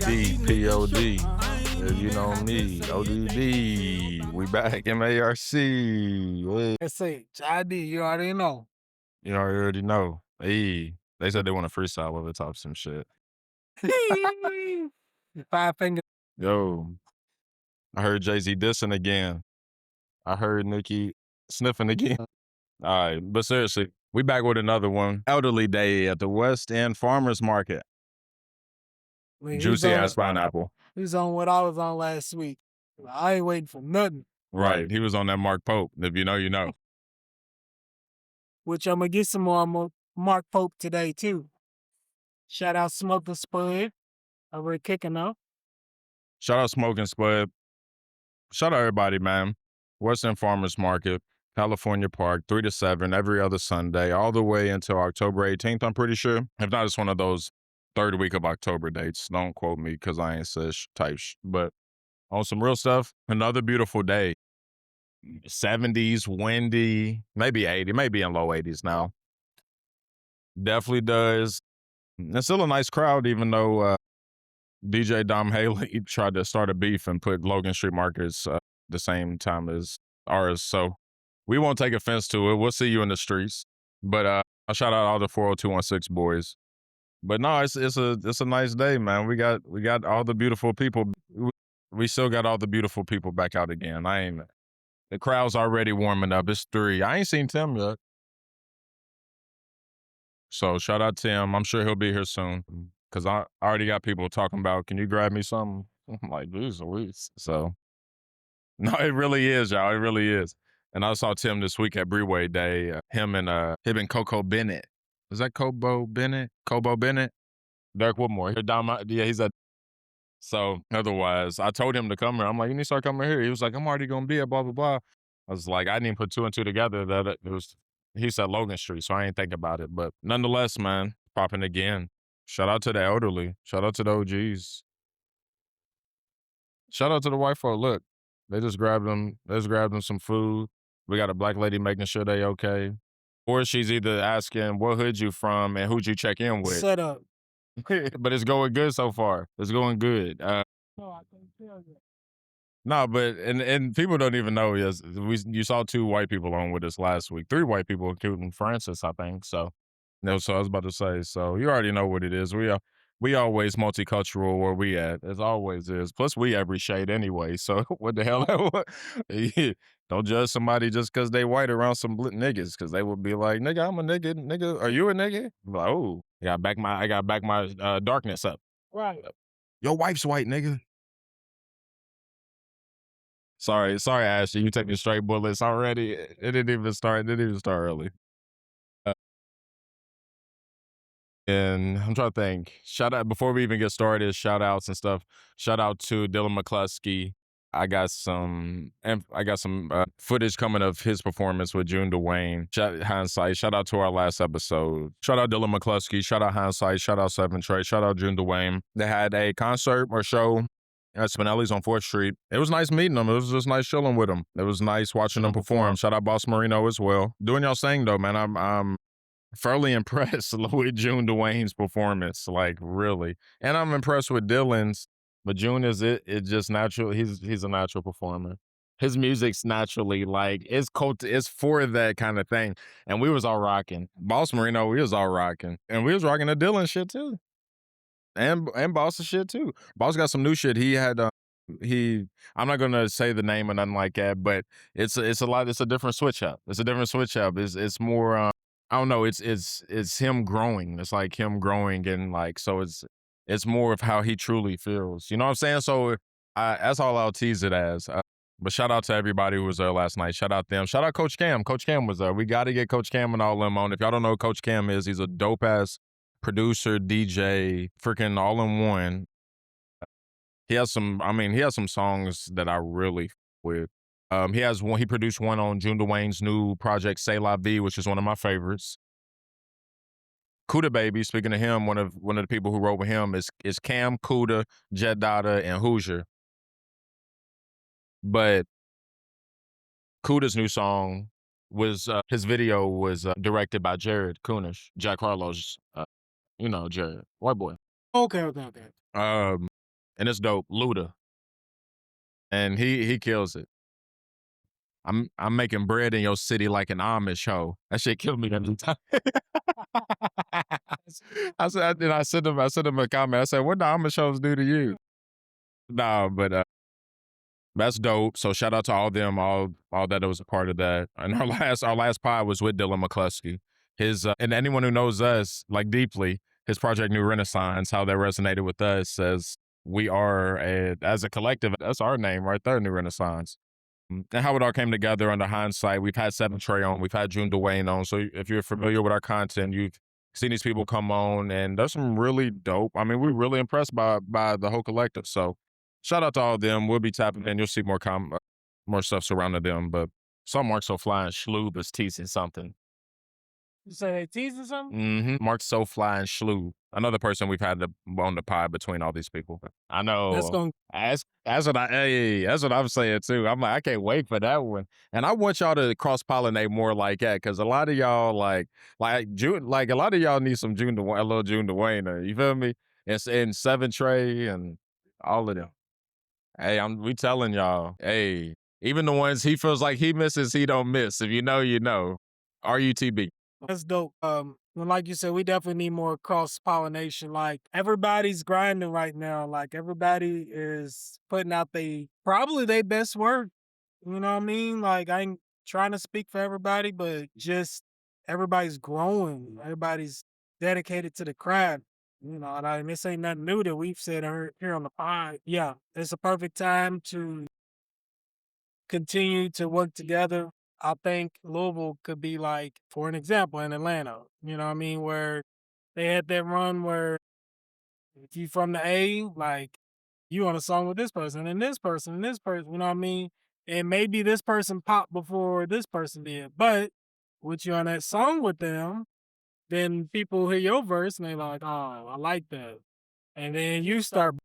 ODD, POD. You know me, ODD. We back, MARC. Hey. SHID, you already know. You already know. Hey, they said they want to freestyle over the top of some shit. 5 fingers. Yo, I heard Jay-Z dissing again. I heard Nicki sniffing again. All right, but seriously, we back with another one. Elderly Day at the West End Farmers Market. Juicy ass pineapple. He was on what I was on last week. I ain't waiting for nothing. Right, he was on that Mark Pope. If you know, you know. Which I'm going to get some more Mark Pope today, too. Shout out Smoking Spud over at Kicking Up. Shout out Smoking Spud. Shout out everybody, man. West End Farmers Market, California Park, 3 to 7, every other Sunday, all the way until October 18th, I'm pretty sure. If not, it's one of those third week of October dates. Don't quote me because I ain't said type but on some real stuff, another beautiful day. 70s, windy, maybe 80, maybe in low 80s now. Definitely does. It's still a nice crowd, even though DJ Dom Haley tried to start a beef and put Logan Street Markets the same time as ours. So we won't take offense to it. We'll see you in the streets. But I shout out all the 40216 boys. But no, it's a nice day, man. We got all the beautiful people. We still got all the beautiful people back out again. The crowd's already warming up. It's 3. I ain't seen Tim yet. So shout out Tim. I'm sure he'll be here soon. Because I already got people talking about, can you grab me something? I'm like, geez Louise. So, no, it really is, y'all. It really is. And I saw Tim this week at Breeway Day. Him and Coco Bennett. Is that Cobo Bennett? Derek Woodmore. Yeah, he's at. So, otherwise, I told him to come here. I'm like, you need to start coming here. He was like, I'm already going to be at blah, blah, blah. I was like, I didn't even put 2 and 2 together. That it was, he said Logan Street, so I ain't think about it. But nonetheless, man, popping again. Shout out to the elderly. Shout out to the OGs. Shout out to the white folk. Look, they just grabbed them some food. We got a black lady making sure they okay. Or she's either asking, what hood you from and who'd you check in with? Shut up. But it's going good so far. It's going good. No, I can't tell you. No, but and people don't even know. Yes, you saw 2 white people on with us last week. 3 white people, including Francis, I think. So. No, so I was about to say, so you already know what it is. We always multicultural where we at. It always is. Plus, we every shade anyway. So what the hell? Don't judge somebody just because they white around some niggas, because they would be like, nigga, I'm a nigga. Nigga, are you a nigga? I'm like, oh, I got back my darkness up. Right. Your wife's white, nigga. Sorry, Ashley. You taking straight bullets already. It didn't even start early. And I'm trying to think. Shout out, before we even get started, shout outs and stuff. Shout out to Dillon McCluskey. I got some footage coming of his performance with June DeWayne. Hxndsxght. Shout out to our last episode. Shout out Dillon McCluskey. Shout out Hxndsxght. Shout out 7 Trey. Shout out June DeWayne. They had a concert or show at Spinelli's on 4th Street. It was nice meeting them. It was just nice chilling with them. It was nice watching them perform. Shout out Boss Marino as well. Doing y'all thing though, man. I'm fairly impressed with June DeWayne's performance, like really. And I'm impressed with Dillon's, but June is it just natural. He's a natural performer. His music's naturally like, it's for that kind of thing. And we was all rocking. Boss Marino, we was all rocking. And we was rocking the Dillon shit too. And Boss's shit too. Boss got some new shit. He had I'm not gonna say the name or nothing like that, but it's a different switch up. It's more I don't know. It's him growing. It's like him growing, and like, so it's more of how he truly feels. You know what I'm saying? So that's all I'll tease it as. But shout out to everybody who was there last night. Shout out them. Shout out Coach Cam. Coach Cam was there. We got to get Coach Cam and all them on. If y'all don't know who Coach Cam is, he's a dope ass producer, DJ, freaking all in one. He has some songs that I really with. He produced one on June DeWayne's new project, C'est La Vie, which is one of my favorites. Kuda Baby, speaking of him, one of the people who wrote with him is Cam, Kuda, Jet Dada, and Hoosier. But Kuda's new song was, his video was directed by Jared Kunish, Jack Harlow's, Jared, white boy. Okay. and it's dope. Luda, and he kills it. I'm making bread in your city like an Amish hoe. That shit killed me every time. I sent him a comment. I said, "What the Amish hoes do to you?" Nah, but that's dope. So shout out to all them, all that was a part of that. And our last pod was with Dillon McCluskey. His and anyone who knows us like deeply, his project New Renaissance, how that resonated with us as we are as a collective. That's our name right there, New Renaissance. And how it all came together under hindsight. We've had Seven Trey on, we've had June DeWayne on. So if you're familiar with our content, you've seen these people come on, and there's some really dope. I mean, we're really impressed by the whole collective. So shout out to all of them. We'll be tapping in. You'll see more stuff surrounding them. But some MarcSoFly and Shloob is teasing something. You say they teasing something? MarcSoFly and Shloob, another person we've had on the pod between all these people. I know. That's going. That's what I'm saying too. I'm like, I can't wait for that one. And I want y'all to cross pollinate more like that, because a lot of y'all like June, like a lot of y'all need some June DeWayne, a little June DeWayne. You feel me? And Seven Trey and all of them. Hey, we telling y'all. Hey, even the ones he feels like he misses, he don't miss. If you know, you know. RUTB. That's dope. Well, like you said, we definitely need more cross pollination. Like everybody's grinding right now. Like everybody is putting out probably their best work. You know what I mean? Like I ain't trying to speak for everybody, but just everybody's growing. Everybody's dedicated to the craft. You know, and this ain't nothing new that we've said here on the pod. Yeah, it's a perfect time to continue to work together. I think Louisville could be like, for an example, in Atlanta, you know what I mean, where they had that run where if you from the A, like you on a song with this person and this person and this person, you know what I mean? And maybe this person popped before this person did. But with you on that song with them, then people hear your verse and they like, oh, I like that. And then you start,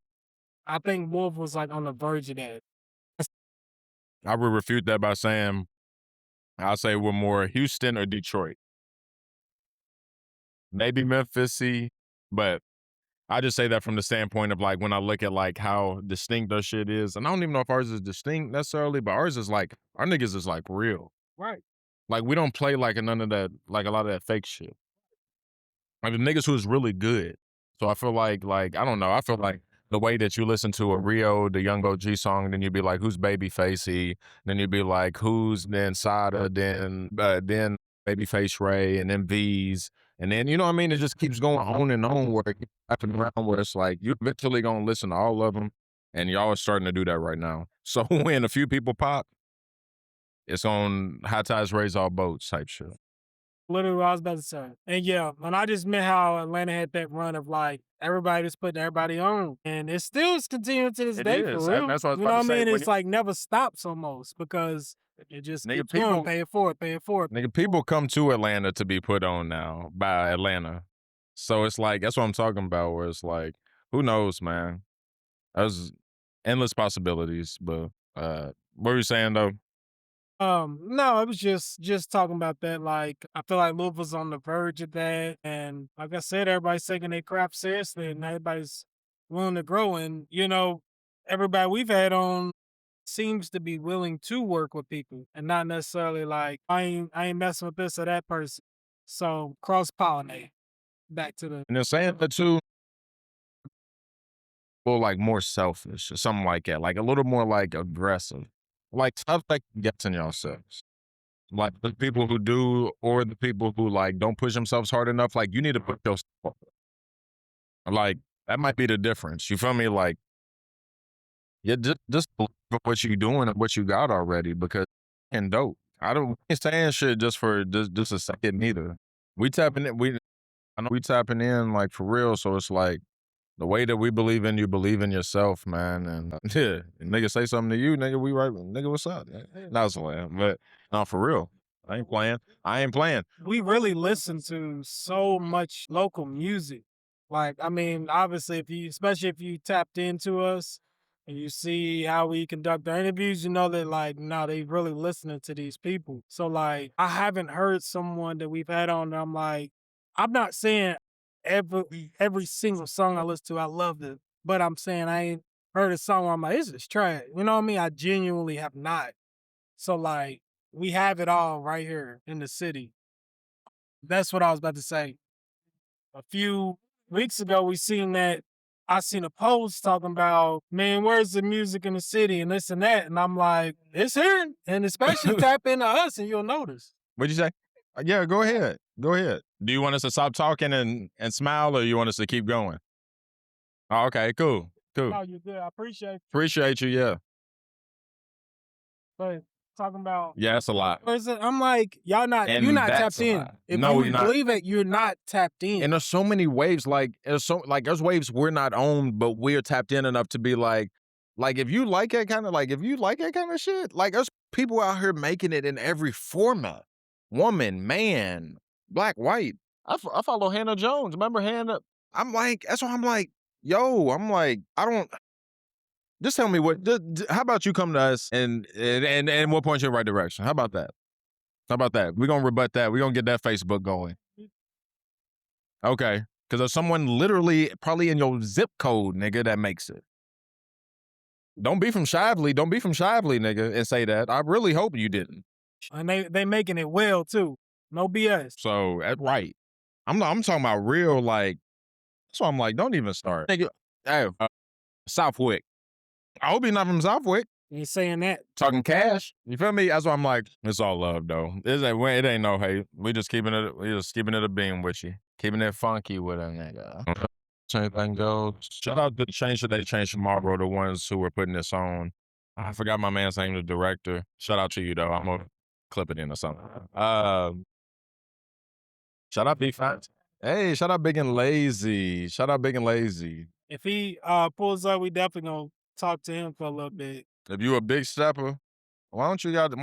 I think Wolf was like on the verge of that. I would refute that by saying, I'll say we're more Houston or Detroit. Maybe Memphis, but I just say that from the standpoint of like when I look at like how distinct their shit is, and I don't even know if ours is distinct necessarily, but ours is like our niggas is like real. Right. Like we don't play like none of that, like a lot of that fake shit. Like the niggas who's really good. So I feel like I don't know. I feel like the way that you listen to a Rio, the Young OG song, then you'd be like, who's Babyfacey? Then you'd be like, who's then Sada? Then Babyface Ray, and then V's, and then you know what I mean. It just keeps going on and on where it keeps happening around where it's like you're eventually gonna listen to all of them, and y'all are starting to do that right now. So when a few people pop, it's on high tides raise all boats type shit. Literally what I was about to say. And yeah, and I just meant how Atlanta had that run of like everybody just putting everybody on. And it still is continuing to this It day is. for real. That's what I was You know about what I to say. mean? When It's like never stops almost because it just Nigga, keeps going, people- pay it forward, pay it forward. Nigga, people come to Atlanta to be put on now by Atlanta. So it's like, that's what I'm talking about, where it's like, who knows, man? There's endless possibilities, but what were you saying though? No, it was just talking about that. Like, I feel like Louisville's on the verge of that, and like I said, everybody's taking their craft seriously, and everybody's willing to grow. And you know, everybody we've had on seems to be willing to work with people, and not necessarily like I ain't messing with this or that person. So cross pollinate. Back to the And then saying that too, or like more selfish or something like that, like a little more like aggressive, like stuff like gets in yourselves. Like the people who do, or the people who like don't push themselves hard enough. Like you need to put yourself up. Like that might be the difference. You feel me? Like yeah, just believe in what you doing and what you got already, because and dope. I don't ain't saying shit just for just a second neither. We tapping it. I know we tapping in like for real. So it's like the way that we believe in you, believe in yourself, man. And yeah, nigga say something to you, nigga. We right, nigga. What's up? That's the but no, for real. I ain't playing. I ain't playing. we really listen to so much local music. Like, I mean, obviously, especially if you tapped into us and you see how we conduct our interviews, you know that, like, no, they really listening to these people. So, like, I haven't heard someone that we've had on that I'm like, I'm not saying every single song I listen to, I love it, but I'm saying I ain't heard a song where I'm like, this is trash. You know what I mean? I genuinely have not. So like, we have it all right here in the city. That's what I was about to say. A few weeks ago, I seen a post talking about, man, where's the music in the city and this and that. And I'm like, it's here. And especially tap into us and you'll notice. What'd you say? Yeah, go ahead. Go ahead. Do you want us to stop talking and smile, or you want us to keep going? Oh, okay, cool. Oh, you good. I appreciate Appreciate you, yeah. But talking about, Yeah, that's a lot. I'm like, you're not tapped in. If No, you believe it, you're not tapped in. And there's so many waves, there's waves we're not on, but we're tapped in enough to be like if you like that kind of shit, like there's people out here making it in every format. Woman, man, black, white. I follow Hannah Jones. Remember Hannah? I'm like, that's why I'm like, yo, I don't. Just tell me how about you come to us and we'll point you in the right direction. How about that? We're going to rebut that. We're going to get that Facebook going. Okay. Because there's someone literally probably in your zip code, nigga, that makes it. Don't be from Shively, nigga, and say that. I really hope you didn't. And they making it well, too. No BS. So, right. I'm talking about real, like, so I'm like, don't even start. Nigga, hey, Southwick. I hope you're not from Southwick. You ain't saying that. Talking cash. You feel me? That's why I'm like, it's all love, though. It ain't no hate. We just keeping it a beam with you. Keeping it funky with a nigga. Anything goes. Shout out to Change Today, Change Tomorrow, the ones who were putting this on. I forgot my man's name, the director. Shout out to you, though. I'm gonna clip it in or something. Shout out Big Fat. Hey, shout out Big and Lazy. If he pulls up, we definitely gonna talk to him for a little bit. If you a big stepper, why don't you got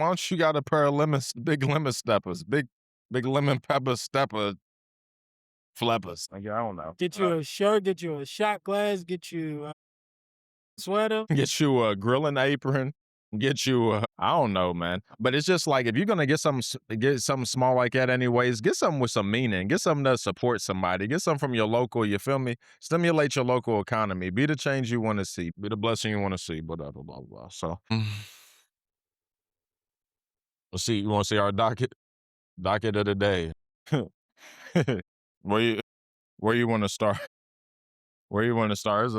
a pair of big lemon steppers, big lemon pepper stepper flappers? Like, I don't know. Get you a shirt, get you a shot glass, get you a sweater. Get you a grilling apron. Get you I don't know, man. But it's just like, if you're gonna get something small like that anyways, get something with some meaning. Get something to support somebody. Get something from your local, you feel me? Stimulate your local economy. Be the change you want to see. Be the blessing you want to see, blah, blah, blah, blah. So, let's see. You want to see our docket? Docket of the day. Where you want to start? Where you want to start?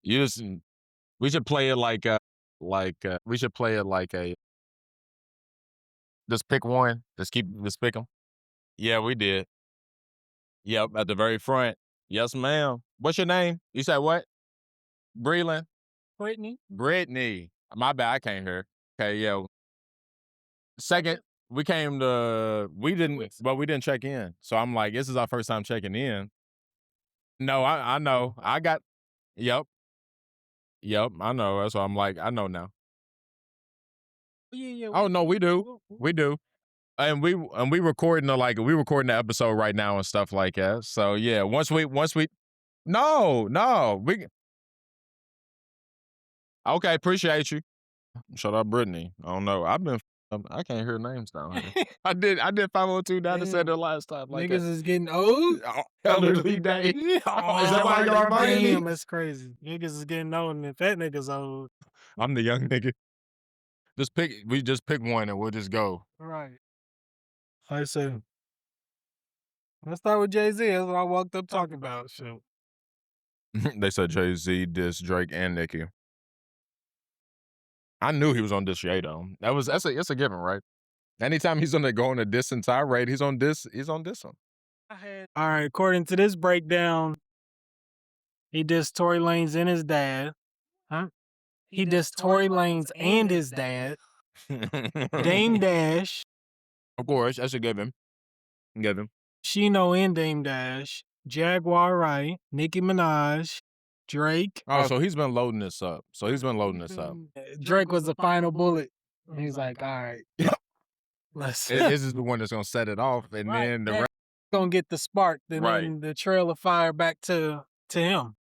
We should play it like just pick one. Just pick them. Yeah, we did. Yep, at the very front. Yes, ma'am. What's your name? You said what? Breland? Brittany. My bad, I can't hear. Okay, yeah. Second, we didn't check in. So I'm like, this is our first time checking in. No, I know. Yep, I know. That's why I'm like, I know now. Yeah. Oh no, we do. And we recording the episode right now and stuff like that. So yeah, once we okay, appreciate you. Shut up, Brittany. I don't know. I can't hear names down here. I did 502 down and said it last time. Like niggas is getting old. Elderly day. Is that why y'all reminding me? Damn, that's crazy. Niggas is getting old and fat niggas old. I'm the young nigga. We just pick one and we'll just go. Right. I say, let's start with Jay-Z. That's what I walked up talking about. Shoot. They said Jay-Z dissed Drake and Nicki. I knew he was on diss Ye though. That's a given, right? Anytime he's gonna go on a diss and tirade, he's on diss him. All right, according to this breakdown, he dissed Tory Lanez and his dad. Huh? He dissed Tory Lanez and his dad. Dame Dash. Of course, that's a given. Chino and Dame Dash. Jaguar Wright. Nicki Minaj. Drake. Oh, so he's been loading this up. Drake was the final bullet. He's like, all right. This is the one that's gonna set it off, and right. then the rest gonna get the spark, then the trail of fire back to him.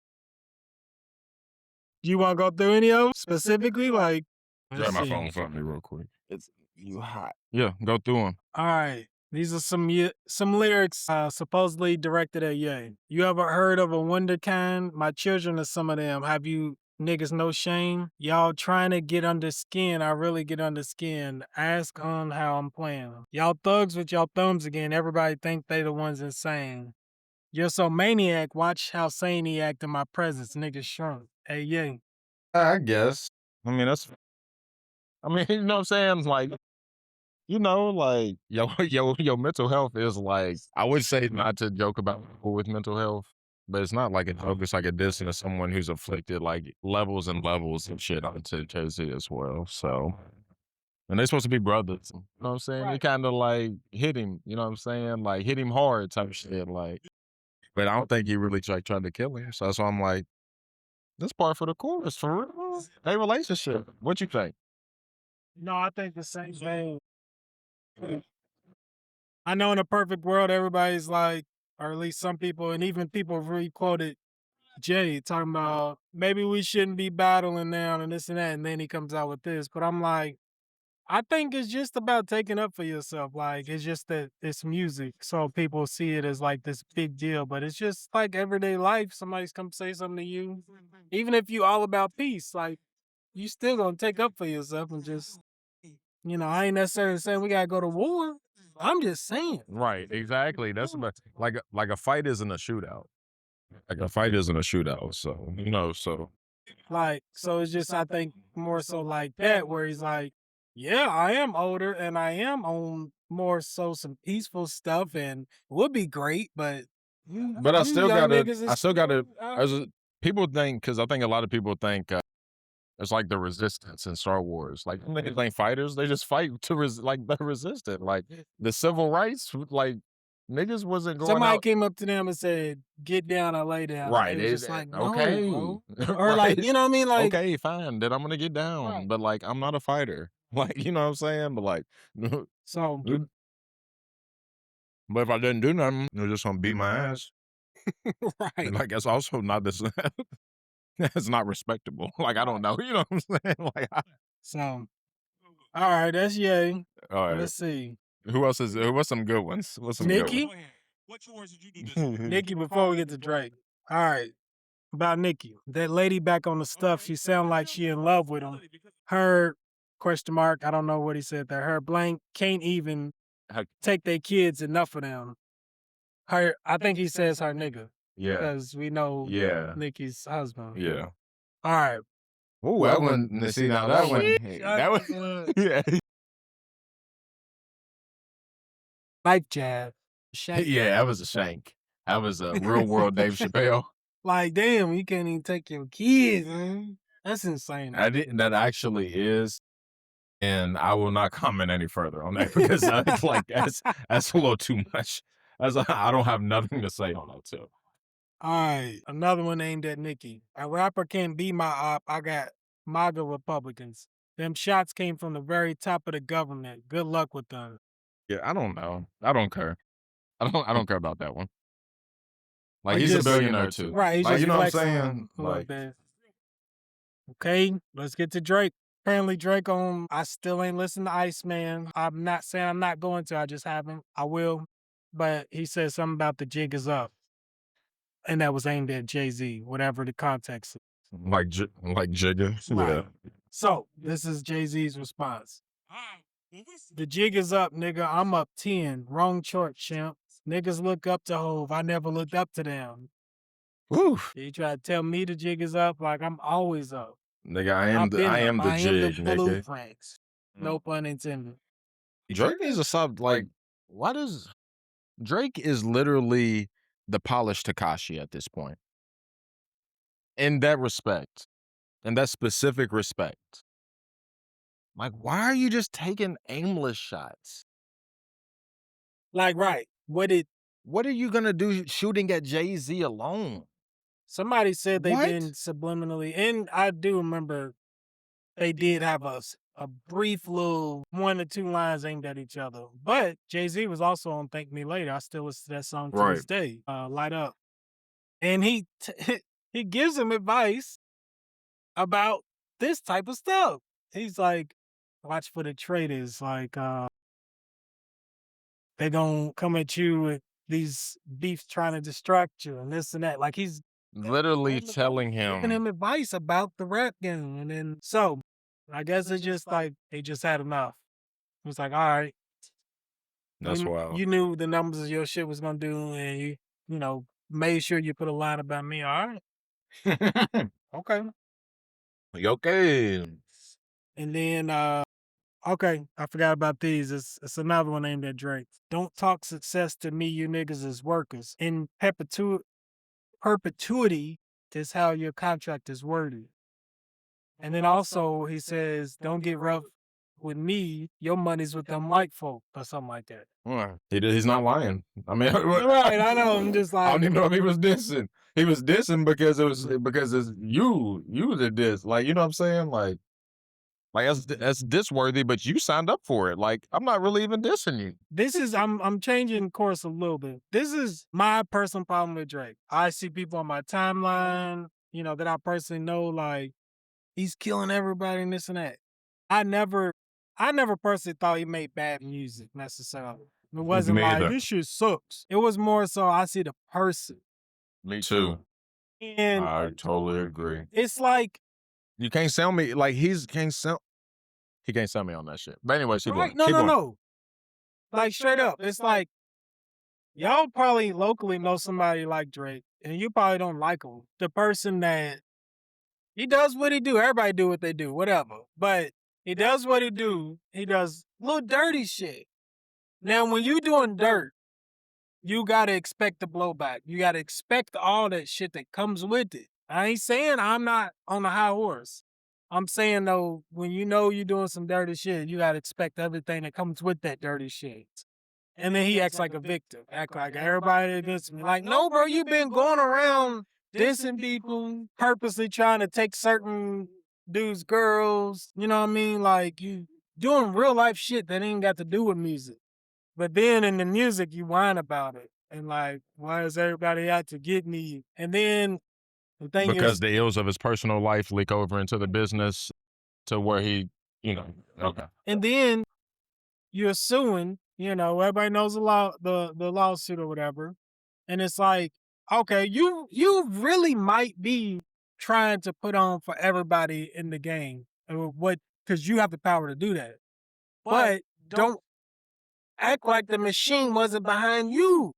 Do you want to go through any of them specifically? Like, grab my phone from me real quick. You hot. Yeah, go through them. All right. These are some lyrics supposedly directed at Ye. You ever heard of a wonder kind? My children are some of them. Have you niggas no shame? Y'all trying to get under skin. I really get under skin. Ask on how I'm playing. Y'all thugs with y'all thumbs again. Everybody think they the ones insane. You're so maniac. Watch how sane he act in my presence. Niggas shrunk. Hey, Ye. I guess. I mean, that's. I mean, you know what I'm saying? Like, like your mental health is like. I would say not to joke about people with mental health, but it's not like a joke. It's like a diss to someone who's afflicted like levels and levels of shit onto Jay-Z as well. So, and they're supposed to be brothers. You know what I'm saying? He Right. kind of like hit him. You know what I'm saying? Like hit him hard type shit. Like, but I don't think he really tried to kill him. So that's why I'm like, this part for the chorus for real. They relationship. What you think? No, I think the same thing. I know in a perfect world, everybody's like, or at least some people, and even people re-quoted Jay talking about maybe we shouldn't be battling now and this and that, and then he comes out with this. But I'm like, I think it's just about taking up for yourself. Like it's just that it's music, so people see it as like this big deal. But it's just like everyday life. Somebody's come say something to you, even if you all about peace, like you still gonna take up for yourself and just, I ain't necessarily saying we gotta go to war. I'm just saying. Right, exactly. That's about like a fight isn't a shootout. Like a fight isn't a shootout. So so Like, so it's just, I think, more so like that, where he's like, yeah, I am older and I am on more so some peaceful stuff and would be great, but but I you still young gotta niggas I is still gotta out. as a, people think because I think a lot of people think it's like the resistance in Star Wars. Like them niggas ain't fighters, they just fight to like the resistant. Like the civil rights, like niggas wasn't going Somebody out. came up to them and said, get down or lay down. And Right. they was just like, no, Okay. bro. Or like, Right. you know what I mean? Like, Okay, fine. Then I'm gonna get down. right. But like I'm not a fighter. Like, you know what I'm saying? But like So, but if I didn't do nothing, they're just gonna beat my ass. right. And like that's also not this that's not respectable. Like I don't know. You know what I'm saying? Like So, all right, that's yay. all right. Let's see. Who else is what's some good ones? What's some good Nikki? ones? What chores did you do this week? Nikki, before we get to Drake. All right. About Nikki. That lady back on the stuff, she sound like she in love with him. Her question mark, I don't know what he said there. Her blank can't even Heck, take their kids, enough of them. Her, I think he says her nigga, yeah. because we know Yeah. Nikki's husband. Yeah. All right. Oh, that one. See now that one. That one. Yeah. Knife jab. Yeah, that was a shank. That was a real world Dave Chappelle. Like, damn, you can't even take your kids, man. That's insane. That actually is. And I will not comment any further on that because that's like that's a little too much. I don't have nothing to say on that too. All right, another one aimed at Nikki. A rapper can't be my op. I got MAGA Republicans. Them shots came from the very top of the government. Good luck with them. Yeah, I don't know. I don't care. I don't care about that one. Like He he's a just- billionaire too. Right, he's Like just you know what I'm flexing saying? a little Like bit. Okay, let's get to Drake. Apparently Drake on I still ain't listened to Iceman. I'm not saying I'm not going to, I just haven't. I will. But he said something about the jig is up. And that was aimed at Jay-Z, whatever the context is. like Jigga. Right. Yeah. So this is Jay-Z's response. The jig is up, nigga. I'm up 10. Wrong chart, champ. Niggas look up to Hove. I never looked up to them. Woo. You try to tell me the jig is up, like I'm always up. Nigga, I am the jig, nigga. blueprints. No pun intended. Drake needs to stop. Like, why does Drake is literally the polished Takashi at this point? In that respect, in that specific respect, like, why are you just taking aimless shots? Like, right. What are you gonna do shooting at Jay-Z alone? Somebody said they've What? been subliminally, and I do remember they did have a brief little 1 or 2 lines aimed at each other. But Jay-Z was also on Thank Me Later. I still listen to that song to this day. Light Up. And he he gives him advice about this type of stuff. He's like, watch for the traitors, like they gonna come at you with these beefs trying to distract you and this and that. Like he's Literally telling giving him. him advice about the rap game. And then so I guess it's just like he just had enough. It was like, all right, That's wild. you knew the numbers of your shit was gonna do, and you know, made sure you put a line about me. All right. Okay. Okay. And then okay, I forgot about these. It's another one aimed at Drake. Don't talk success to me, you niggas as workers. In perpetuity is how your contract is worded. And then also he says, don't get rough with me, your money's with them white folk or something like that. He's not lying. I mean, Right, I know. I'm just I like, don't even know if he was dissing. He was dissing because it's you did this. Like, you know what I'm saying? Like that's diss worthy, but you signed up for it. Like, I'm not really even dissing you. this is I'm changing course a little bit. This is my personal problem with Drake. I see people on my timeline, you know, that I personally know, like, he's killing everybody and this and that. I never personally thought he made bad music necessarily. It wasn't Me like either. this shit sucks. It was more so I see the person. Me too. And I totally agree. it's like, You can't sell me like he can't sell me on that shit. But anyway, keep right? going. No. Like straight up. It's like y'all probably locally know somebody like Drake, and you probably don't like him. The person that he does what he do. Everybody do what they do, whatever. But he does what he do. He does little dirty shit. Now, when you doing dirt, you gotta expect the blowback. You gotta expect all that shit that comes with it. I ain't saying I'm not on the high horse. I'm saying though, when you know you're doing some dirty shit, you gotta expect everything that comes with that dirty shit. And then he acts like a victim, act like everybody against me. Like, no, bro, you been going around dissing people, purposely trying to take certain dudes' girls. You know what I mean? Like, you doing real life shit that ain't got to do with music. But then in the music, you whine about it. And like, why is everybody out to get me? And then the thing Because is, the ills of his personal life leak over into the business to where he, okay. and then you're suing, you know, everybody knows the lawsuit or whatever. And it's like, okay, you really might be trying to put on for everybody in the game. Because you have the power to do that. But don't act like the machine wasn't behind you.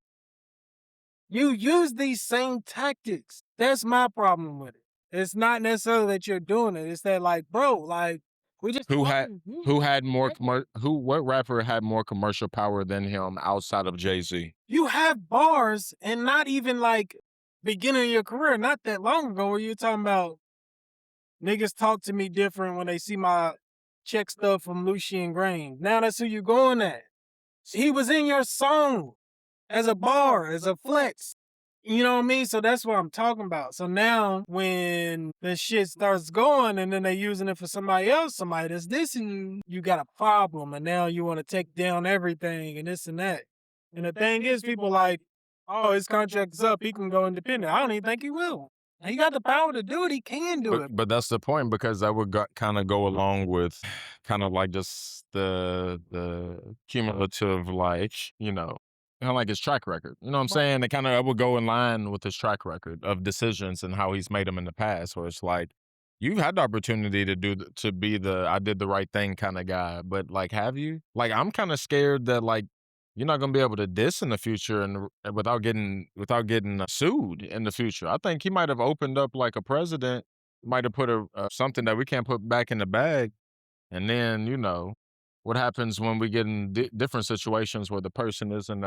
You use these same tactics. That's my problem with it. It's not necessarily that you're doing it. It's that, like, bro, like, we just what rapper had more commercial power than him outside of Jay-Z? you have bars and not even like beginning of your career, not that long ago, where you're talking about niggas talk to me different when they see my check stuff from Lucien Grain. Now that's who you going at. He was in your song as a bar, as a flex. You know what I mean? So that's what I'm talking about. So now when the shit starts going and then they using it for somebody else, somebody that's dissing you, you got a problem. And now you want to take down everything and this and that. And the thing is, people like, oh, his contract's up. He can go independent. I don't even think he will. He got the power to do it. He can do it. But that's the point, because that would kind of go along with kind of like just the cumulative, like, kind of like his track record. You know what I'm saying? It kind of would go in line with his track record of decisions and how he's made them in the past, where it's like, you've had the opportunity to be the I did the right thing kind of guy, but like, have you? Like, I'm kind of scared that like you're not gonna be able to diss in the future and without getting sued in the future. I think he might have opened up like a president, might have put something that we can't put back in the bag, and then what happens when we get in different situations where the person isn't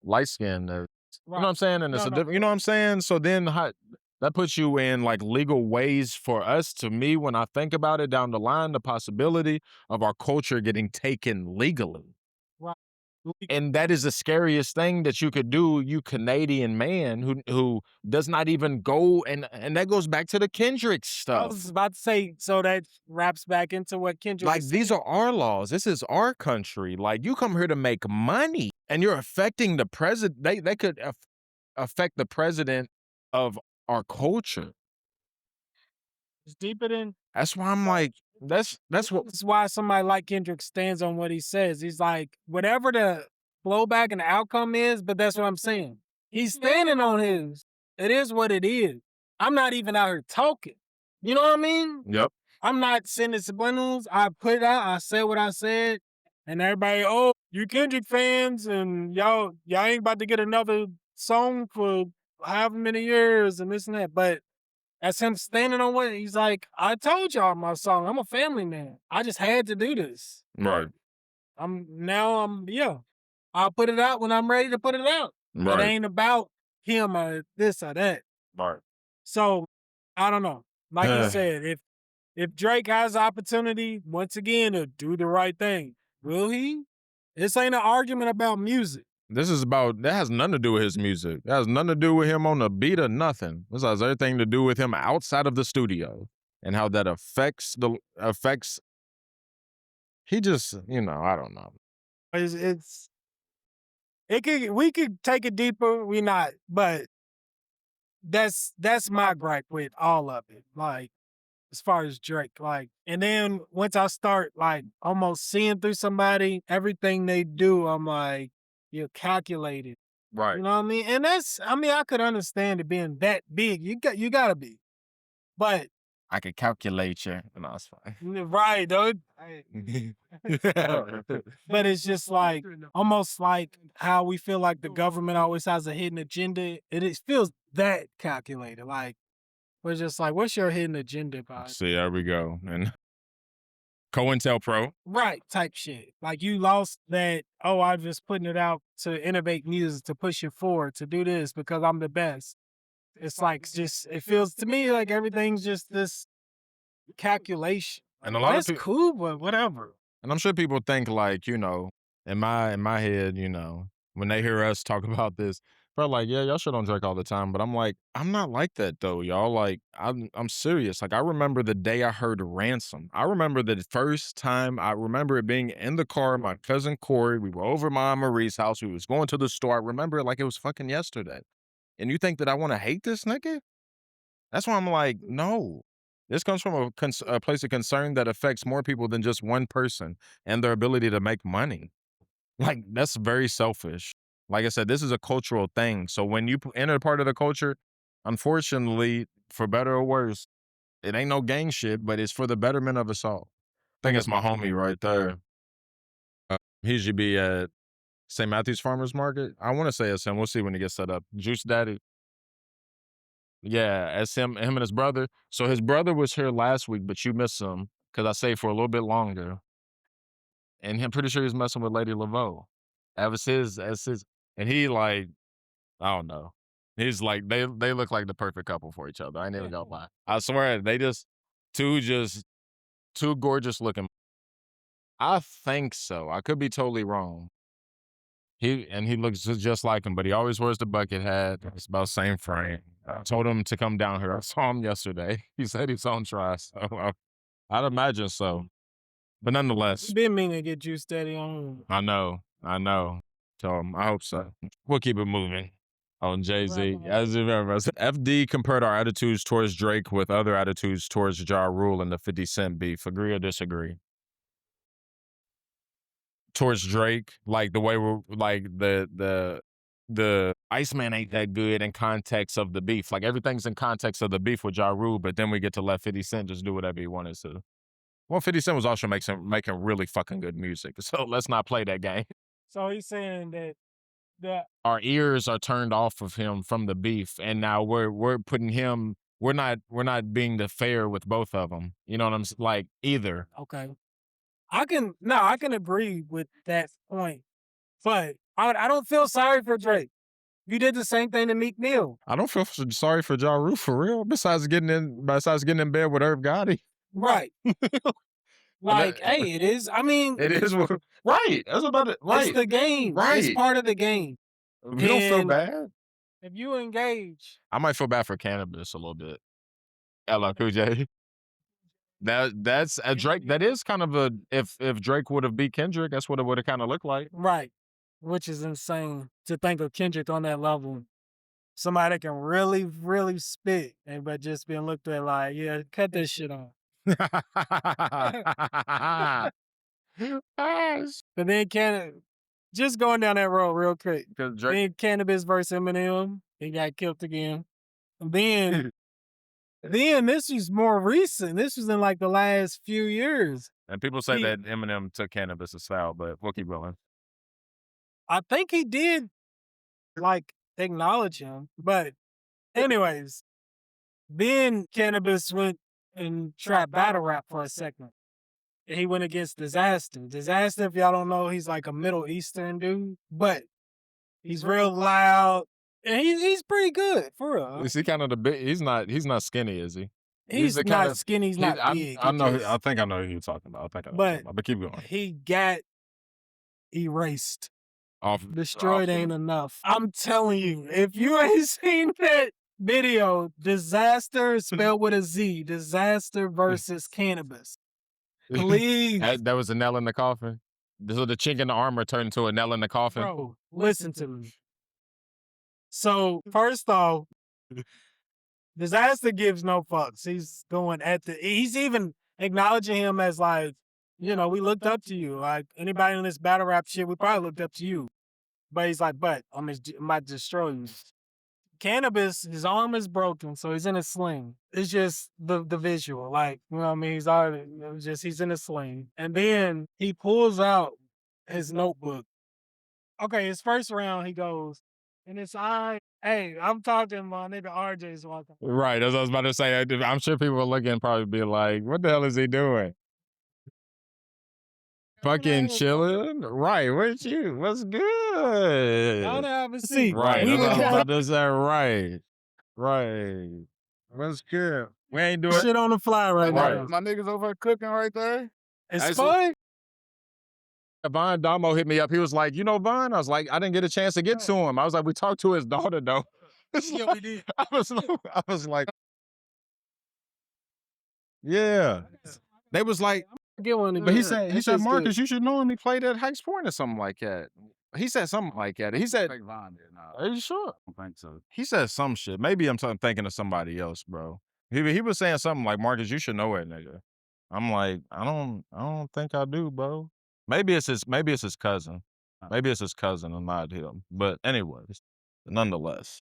light skinned. You know what I'm saying? And it's a different. You know what I'm saying? So then that puts you in like legal ways for us. To me, when I think about it down the line, the possibility of our culture getting taken legally. And that is the scariest thing that you could do, you Canadian man who does not even go, and that goes back to the Kendrick stuff. I was about to say, so that wraps back into what Kendrick Like, was these are our laws. This is our country. Like, you come here to make money, and you're affecting the president. They could affect the president of our culture. It's deeper than. That's why I'm like, that's why somebody like Kendrick stands on what he says. He's like, whatever the blowback and the outcome is, but that's what I'm saying. He's standing on his. It is what it is. I'm not even out here talking. You know what I mean? Yep. I'm not sending subliminals. I put it out. I said what I said. And everybody, oh, you Kendrick fans and y'all ain't about to get another song for however many years and this and that. But that's him standing on what he's like, I told y'all my song. I'm a family man. I just had to do this. Right. I'll put it out when I'm ready to put it out. Right. It ain't about him or this or that. Right. So I don't know. Like you said, if Drake has the opportunity once again to do the right thing, will he? This ain't an argument about music. That has nothing to do with his music. That has nothing to do with him on the beat or nothing. This has everything to do with him outside of the studio and how that affects. He just, I don't know. We could take it deeper. We not, but that's my gripe with all of it. Like, as far as Drake, like, and then once I start like almost seeing through somebody, everything they do, I'm like, you're calculated. Right. You know what I mean? And I could understand it being that big. You gotta be. But I could calculate you. No, it's fine. Right, dude. But it's just like almost like how we feel like the government always has a hidden agenda. It feels that calculated. Like we're just like, what's your hidden agenda, guys? See, there we go. And COINTELPRO. Right, type shit. Like you lost that, oh, I'm just putting it out to innovate music, to push it forward, to do this because I'm the best. It's like it feels to me like everything's just this calculation. And a lot That's of people, cool, but whatever. And I'm sure people think like, in my head, when they hear us talk about this, they're like, yeah, y'all shit on Drake all the time. But I'm like, I'm not like that though, y'all. Like, I'm serious. Like, I remember the day I heard Ransom. I remember the first time. I remember it being in the car, my cousin Corey. We were over my Aunt Marie's house. We was going to the store. I remember it like it was fucking yesterday. And you think that I want to hate this nigga? That's why I'm like, no. This comes from a place of concern that affects more people than just one person and their ability to make money. Like, that's very selfish. Like I said, this is a cultural thing. So when you enter part of the culture, unfortunately, for better or worse, it ain't no gang shit, but it's for the betterment of us all. I think it's my homie right there. He should be at St. Matthew's Farmers Market. I want to say it's him. We'll see when he gets set up. Juice Daddy. Yeah, it's him and his brother. So his brother was here last week, but you missed him because I stayed for a little bit longer. And I'm pretty sure he was messing with Lady Laveau. That's his, and he like, I don't know. He's like, they look like the perfect couple for each other. I ain't even gonna lie. I swear, they two gorgeous looking. I think so. I could be totally wrong. He looks just like him, but he always wears the bucket hat. It's about the same frame. I told him to come down here. I saw him yesterday. He said he's on try, so I'd imagine so. But nonetheless, Been meaning to get Juice Daddy on. I know. So I hope so. We'll keep it moving. On Jay-Z. As you remember, FD compared our attitudes towards Drake with other attitudes towards Ja Rule and the 50 Cent beef. Agree or disagree? Towards Drake, like the way we're like the Iceman ain't that good in context of the beef. Like everything's in context of the beef with Ja Rule, but then we get to let 50 Cent just do whatever he wanted to. Well, 50 Cent was also making really fucking good music. So let's not play that game. So he's saying that our ears are turned off of him from the beef, and now we're putting him. We're not being the fair with both of them. You know what I'm like either. Okay, I can agree with that point, but I don't feel sorry for Drake. You did the same thing to Meek Mill. I don't feel sorry for Ja Rule for real. Besides getting in bed with Irv Gotti. Right. Like, hey, it is. I mean, it is right. That's about it. Right. It's the game. Right. It's part of the game. You don't feel bad. If you engage, I might feel bad for Cannabis a little bit. LL Cool J. That's a Drake. That is kind of a if Drake would have beat Kendrick, that's what it would have kind of looked like. Right. Which is insane to think of Kendrick on that level. Somebody that can really, really spit, but just being looked at like, yeah, cut this shit off. But then just going down that road real quick. Because Drake, Then Cannabis versus Eminem, he got killed again. And then this was more recent. This was in like the last few years. and people say He- that Eminem took cannabis as foul, but we'll keep going. I think he did like acknowledge him. But anyways, then Cannabis went and tried battle rap for a second. And he went against Disaster. Disaster, if y'all don't know, he's like a Middle Eastern dude, but he's real loud. And he's pretty good, for real. Is he kind of the big? He's not skinny, is he? He's the not kind of- skinny, he's not big. I he know. just- I think I know who you're talking about. But keep going. he got erased. Off Destroyed ain't enough. I'm telling you, if you ain't seen that video, Disaster spelled with a Z, Disaster versus Cannabis. Please, that was a nail in the coffin. So the chink in the armor turned into a nail in the coffin. bro, listen to me. So, first off, Disaster gives no fucks. He's going he's even acknowledging him as like, we looked up to you. Like, anybody in this battle rap shit, we probably looked up to you. But he's like, but I'm about to destroy you. Cannabis, his arm is broken, so he's in a sling. It's just the visual. Like, you know what I mean? He's in a sling. And then he pulls out his notebook. Okay, his first round, he goes, and it's hey, I'm talking, my nigga RJ's walking. Right, as I was about to say, I'm sure people are looking and probably be like, "What the hell is he doing?" Fucking chilling, right? What's good? Y'all have a seat. Right, We that's what I was got about to say. Right. What's good? We ain't doing shit on the fly right now. My niggas over cooking right there. It's fun. Von Damo hit me up. He was like, "You know Von?" I was like, "I didn't get a chance to get to him." I was like, "We talked to his daughter though." Yeah, we did. I was like, yeah. They was like, Get one but he again. said, That shit's Marcus, good. you should know him. He played at Heights Point or something like that. He said something like that. He said, "Are you sure?" I don't think so. He said some shit. Maybe I'm thinking of somebody else, bro. He was saying something like, "Marcus, you should know that nigga." I'm like, I don't think I do, bro. Maybe it's his cousin. Maybe it's his cousin and not him. But anyways, nonetheless.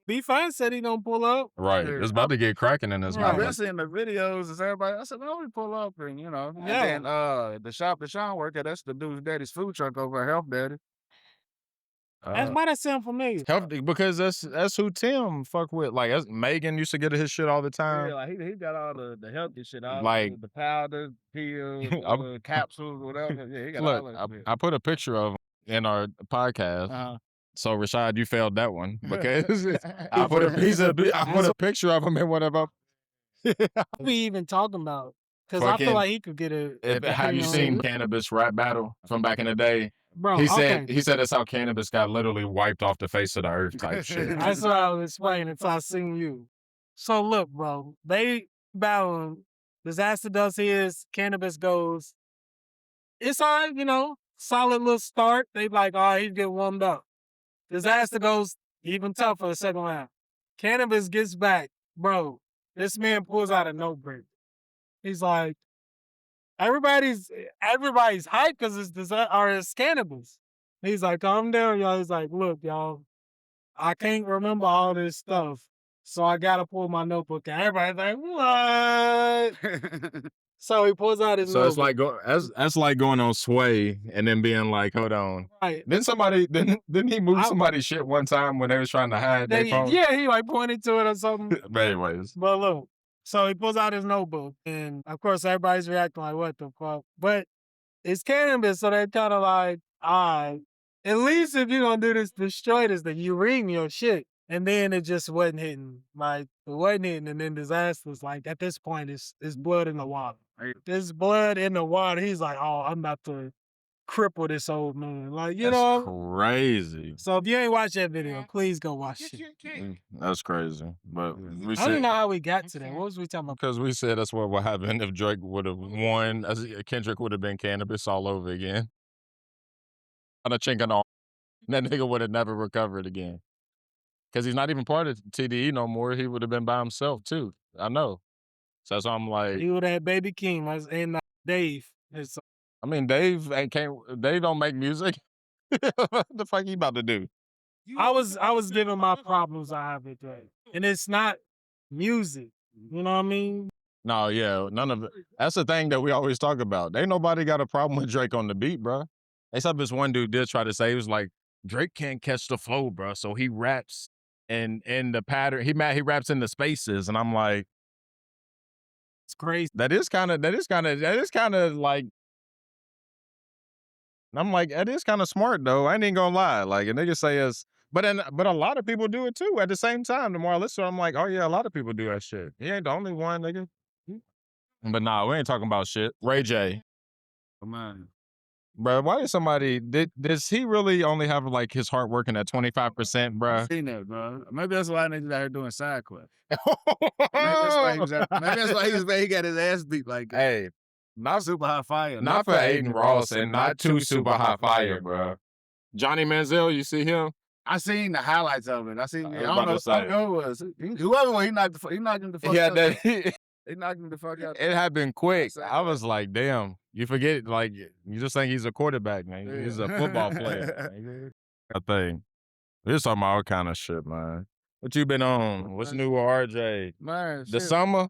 B5 said he don't pull up. Right. It's about to get cracking in this Right. I've been moment. seeing the videos. Is everybody? I said, "No, we pull up and Yeah. And then the shop that Sean work at, that's the dude's daddy's food truck over at Health Daddy. That's why that sound familiar. Healthy, because that's who Tim fuck with. Like Megan used to get his shit all the time. Yeah, like he got all the healthy shit, all Like- the powder, pills, I'm- capsules, whatever. Yeah, he got Look, all that shit. I put a picture of him in our podcast. Uh-huh. So Rashad, you failed that one because I put a picture of him in one of them. What we even talking about? Because I feel Fucking- like he could get a. Have you seen Cannabis rap battle from back in the day? Bro, He okay. said that's how cannabis got literally wiped off the face of the earth type shit. That's what I was explaining until I seen you. So look, bro, they battling. Disaster does his, Cannabis goes. It's all right, solid little start. They like, all right, he's getting warmed up. Disaster goes even tougher the second round. Cannabis gets back. Bro, this man pulls out a notebook. He's like, everybody's hyped because it's Cannabis. He's like, calm down, y'all. He's like, look, y'all, I can't remember all this stuff, so I gotta pull my notebook out. Everybody's like, what? So he pulls out his So notebook. it's like that's like going on Sway and then being like, hold on. Right. Then didn't he move somebody's shit one time when they was trying to hide their phone? Yeah, he like pointed to it or something. But anyways, But look, so he pulls out his notebook, and of course everybody's reacting like, what the fuck? But it's Cannabis, so they're kind of like, all right, at least if you're gonna do this, destroy this, then you ream your shit. And then it just wasn't hitting. Like, it wasn't hitting, and then Disaster was like, at this point, it's blood in the water. There's blood in the water. He's like, oh, I'm about to cripple this old man. Like, that's crazy. So if you ain't watched that video, please go watch it. That's crazy. But we I don't even know how we got to that. What was we talking about? because we said that's what would happen if Drake would have won. Kendrick would have been Cannabis all over again. On a chink and all. That nigga would have never recovered again. Because he's not even part of TDE no more. He would have been by himself too. I know. So that's why I'm like, He would have had Baby King and Dave. I mean, Dave don't make music. What the fuck he about to do? I was giving my problems I have with Drake, and it's not music. You know what I mean? No, yeah, none of it. That's the thing that we always talk about. Ain't nobody got a problem with Drake on the beat, bro. Except this one dude did try to say, he was like, Drake can't catch the flow, bro. So he raps in the pattern. He raps in the spaces, and I'm like, It's crazy. that is kind of like. I'm like, that is kind of smart though. I ain't even gonna lie. Like a nigga say it's, but a lot of people do it too. At the same time, the more I listen, I'm like, oh yeah, a lot of people do that shit. He ain't the only one, nigga. But nah, we ain't talking about shit. Ray J, Come on. bro, why is somebody does he really only have like his heart working at 25%, bro? Seen that, bro. Maybe that's why niggas out here doing side quests. Maybe that's why he got his ass beat like that. Hey, Not super high fire. not for Aiden Ross and not too super high fire, bro. Johnny Manziel, you see him? I seen the highlights of it. I seen. I I was don't about know. to say. I don't know who it was. Whoever was, he knocked him the fuck Yeah, out. that He knocked him the fuck out. it happened quick. Outside. I was like, damn. You forget, like, you just think he's a quarterback, man. Yeah. He's a football player. I think. We're just talking about all kind of shit, man. What you been on? What's new with RJ? Man, The shit. summer?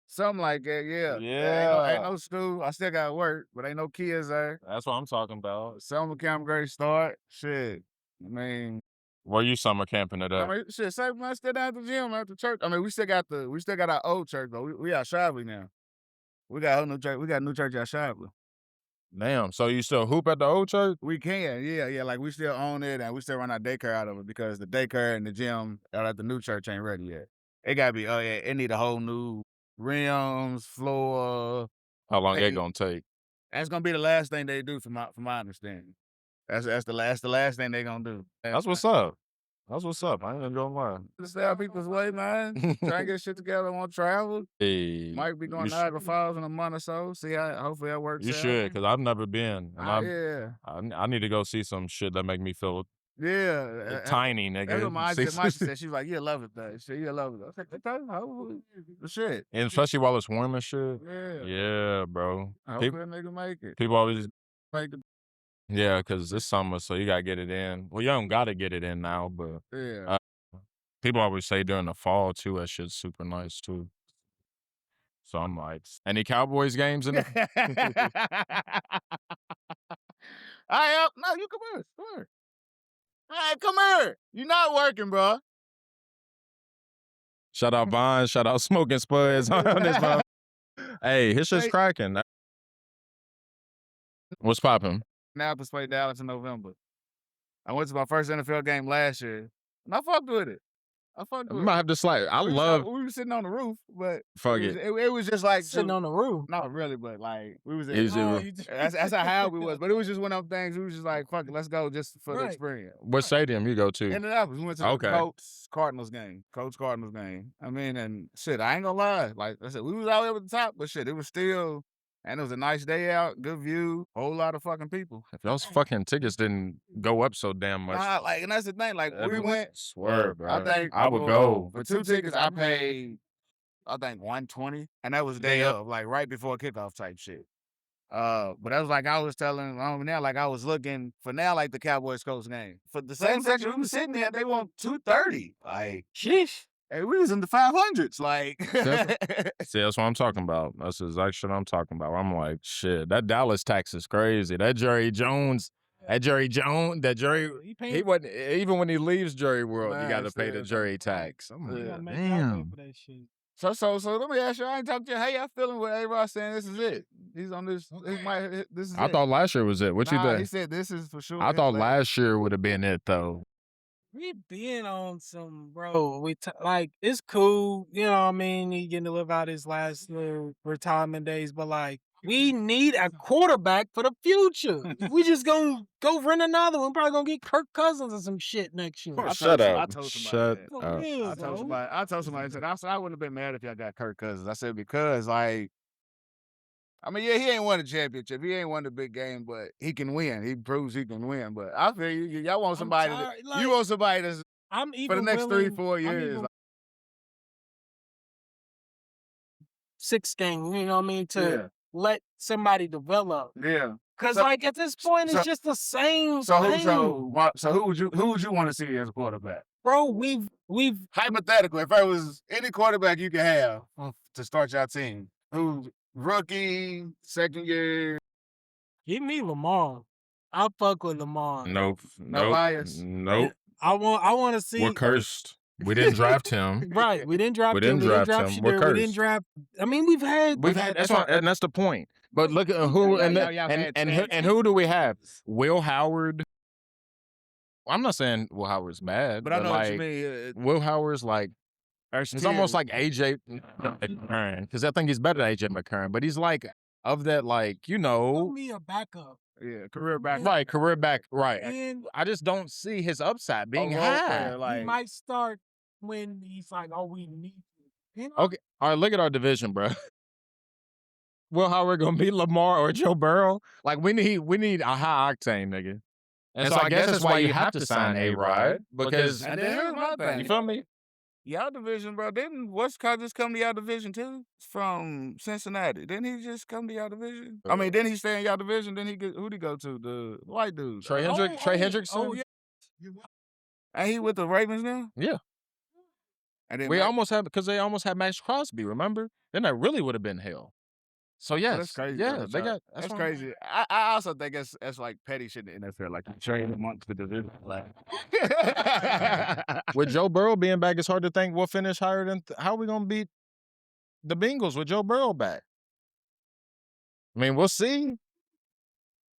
Something like that, yeah. Yeah. Ain't no school. I still got work, but ain't no kids there. That's what I'm talking about. Summer camp ready to start. Shit. I mean, Where you summer camping it up? shit, say man, still down at the gym after church. I mean, we still got our old church, but we out Shively now. We got a whole new church. We got a new church out Shively. Damn. So you still hoop at the old church? We can, yeah. Like we still own it and we still run our daycare out of it because the daycare and the gym out at the new church ain't ready yet. It gotta be, it need a whole new rims, floor. How long Hey. it gonna take? That's gonna be the last thing they do from my understanding. That's the last thing they gonna do. That's what's up. That's what's up. I ain't even gonna lie. Just stay out people's way, man. Try and get shit together. Want to travel? Hey, Might be going you to Niagara Falls in a month or so. See how hopefully that works. You out. should, because I've never been. And Yeah. I need to go see some shit that make me feel Yeah. tiny, nigga. That's what my See- auntie said. She was like, "You'll love it, though." She said, "You'll love it." I was like, "The shit." And especially while it's warm and shit. Yeah. Yeah, bro. I hope People, that nigga make it. people always, Make it. yeah, because it's summer, so you gotta get it in. Well, you don't gotta get it in now, but Yeah. people always say during the fall too, that shit's super nice too. So I'm like, any Cowboys games in the All right, no, you come here. Come here. All right, come here. You're not working, bro. Shout out Vine, shout out Smoking Spuds on this mother. Hey, his shit's Hey. cracking. What's popping? Now to play Dallas in November. I went to my first NFL game last year, and I fucked with it. I fucked We with might it. have to slide. I We love were sitting on the roof, but fuck it was, it. it was just like Sitting on the roof. not really, but like we was. Is it Oh, real? you just- That's how high we was, but it was just one of them things. We was just like, fuck it, let's go just for the Right. experience. What stadium you go to? Indianapolis, we went to the Okay. Colts Cardinals game. I mean, and shit, I ain't gonna lie. Like I said, we was out there at the top, but shit, it was still, and it was a nice day out, good view, whole lot of fucking people. If those fucking tickets didn't go up so damn much, Nah, like, and that's the thing. Like we went. Swear, bro. I think I would go. for 2 tickets. I paid, I think $120, and that was the day of, like right before kickoff type shit. But that was like I was telling now, like I was looking for now, like the Cowboys Colts game for the same section we was sitting there. They want $230. Like, Sheesh. hey, we was in the 500s. Like, See, that's what I'm talking about. That's the exact shit I'm talking about. I'm like, shit, that Dallas tax is crazy. That Jerry Jones, He he wasn't, even when he leaves Jerry World, you Man, got to pay the still, Jerry tax. I'm You like, gotta make y'all pay damn. for that shit. so let me ask you. I ain't talked to you. How y'all feeling with A-Rod saying this is it? He's on this. This is I it. thought last year was it. What you Nah, he think? said this is for sure. I his thought last. last year would have been it though. We been on some, bro. Like it's cool, you know what I mean? He getting to live out his last little retirement days, but like we need a quarterback for the future. We just gonna go rent another one. Probably gonna get Kirk Cousins or some shit next year. Shut up. I told somebody Shut that. For up. real, I bro. told somebody. I said I wouldn't have been mad if y'all got Kirk Cousins. I said because like, I mean, yeah, he ain't won a championship. He ain't won the big game, but he can win. He proves he can win. But I feel y'all want I'm somebody. tired, You like, want somebody that's I'm even for the next willing, 3-4 I'm years. even Like, 6 game, you know what I mean? To Yeah. let somebody develop. Yeah. Cause So- like at this point, it's so- just the same So thing. who would you want to see as a quarterback? Bro, we've Hypothetically, if there was any quarterback you could have to start your team, who's rookie, second year, give me Lamar. I'll fuck with Lamar. Nope. no bias. Nope. I want to see. We're cursed. We didn't draft him. Right, we didn't draft We him. didn't We didn't draft draft him. We're Shadur. We didn't cursed. draft. I mean, we've had. That's why, and that's the point. But look at who and who do we have? Will Howard. I'm not saying Will Howard's bad, But I know what you like mean. Will Howard's like it's almost like AJ McCurran, because I think he's better than AJ McCurran, but he's like of that, like, Put me a backup. Career back. right, career back, right. And I just don't see his upside being role high. player, he like might start when he's like, "Oh, we need you." You know? Okay, all right, look at our division, bro. Will Howard gonna beat Lamar or Joe Burrow? Like, we need a high octane nigga. And so I guess that's why you have to sign A-Rod, because And then here's my thing. you feel me? Y'all division, bro. Didn't Westcott just come to y'all division too? From Cincinnati. Didn't he just come to y'all division? I mean, didn't he stay in y'all division? Then who'd he go to? The white dude. Trey Hendrickson. Oh, yeah. And he with the Ravens now? Yeah. And then We almost had, because they almost had Max Crosby, remember? Then that really would have been hell. So yes, that's crazy. yeah, bro. they got That's why- crazy. I also think that's like petty shit in the NFL, like trade amongst the division. Like, With Joe Burrow being back, it's hard to think we'll finish higher than. How are we gonna beat the Bengals with Joe Burrow back? I mean, we'll see.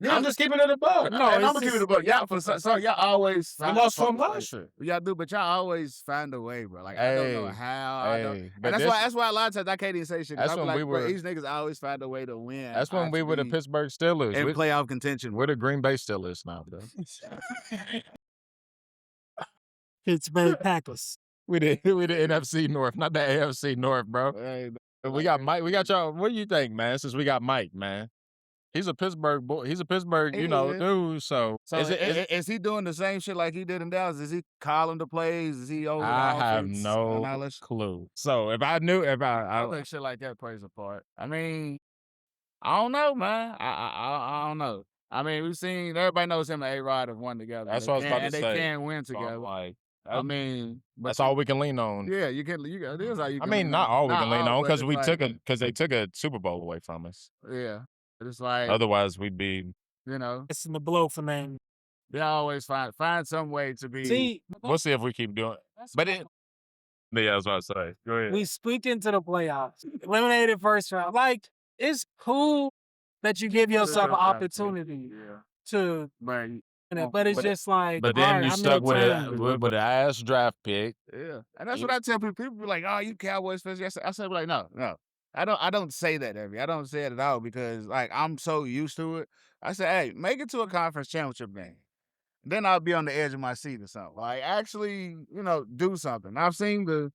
I'm just keeping it a buck. No, I'm gonna keep it a buck. Y'all y'all always We lost from last year. Y'all do, but y'all always find a way, bro. Like I don't know Hey, how. I don't, Hey, and that's why a lot of times I can't even say shit. 'Cause That's I be when like, we bro, were- these niggas always find a way to win. That's when we were the Pittsburgh Steelers. in We're, playoff contention. we're the Green Bay Steelers now, bro. Pittsburgh Packers. we the NFC North, not the AFC North, bro. Hey, We got Mike. We got y'all. What do you think, man? Since we got Mike, man, he's a Pittsburgh boy. He's a Pittsburgh, He is. dude. So, So is he doing the same shit like he did in Dallas? Is he calling the plays? Is he over the I have offense no analysis? clue. So if I knew, I think shit like that plays a part. I mean, I don't know, man. I don't know. I mean, we've seen everybody knows him and A-Rod have won together. That's They what I was about can- to and say. They can win so I'm together. like, I mean, but that's all we can lean on. Yeah, you can. It is how you. I Can mean, lean not on. all we can lean all, on, but because it's like, they took a Super Bowl away from us. Yeah, but it's like Otherwise, we'd be. you know, It's in the blow for name. they always find some way to be. See, We'll see if we keep doing. But it. Yeah, I was about to say. Go ahead. we squeaked into the playoffs. Eliminated first round. Like, it's cool that you give yourself an opportunity Yeah, to, but but it's just like. But then alright, you how stuck many with times? with an ass draft pick. yeah, and that's what I tell people. People be like, "Oh, you Cowboys fans?" I said, like, no. I don't say that I don't say it at all because like I'm so used to it. I say, hey, make it to a conference championship game. Then I'll be on the edge of my seat or something. Like actually, do something. I've seen the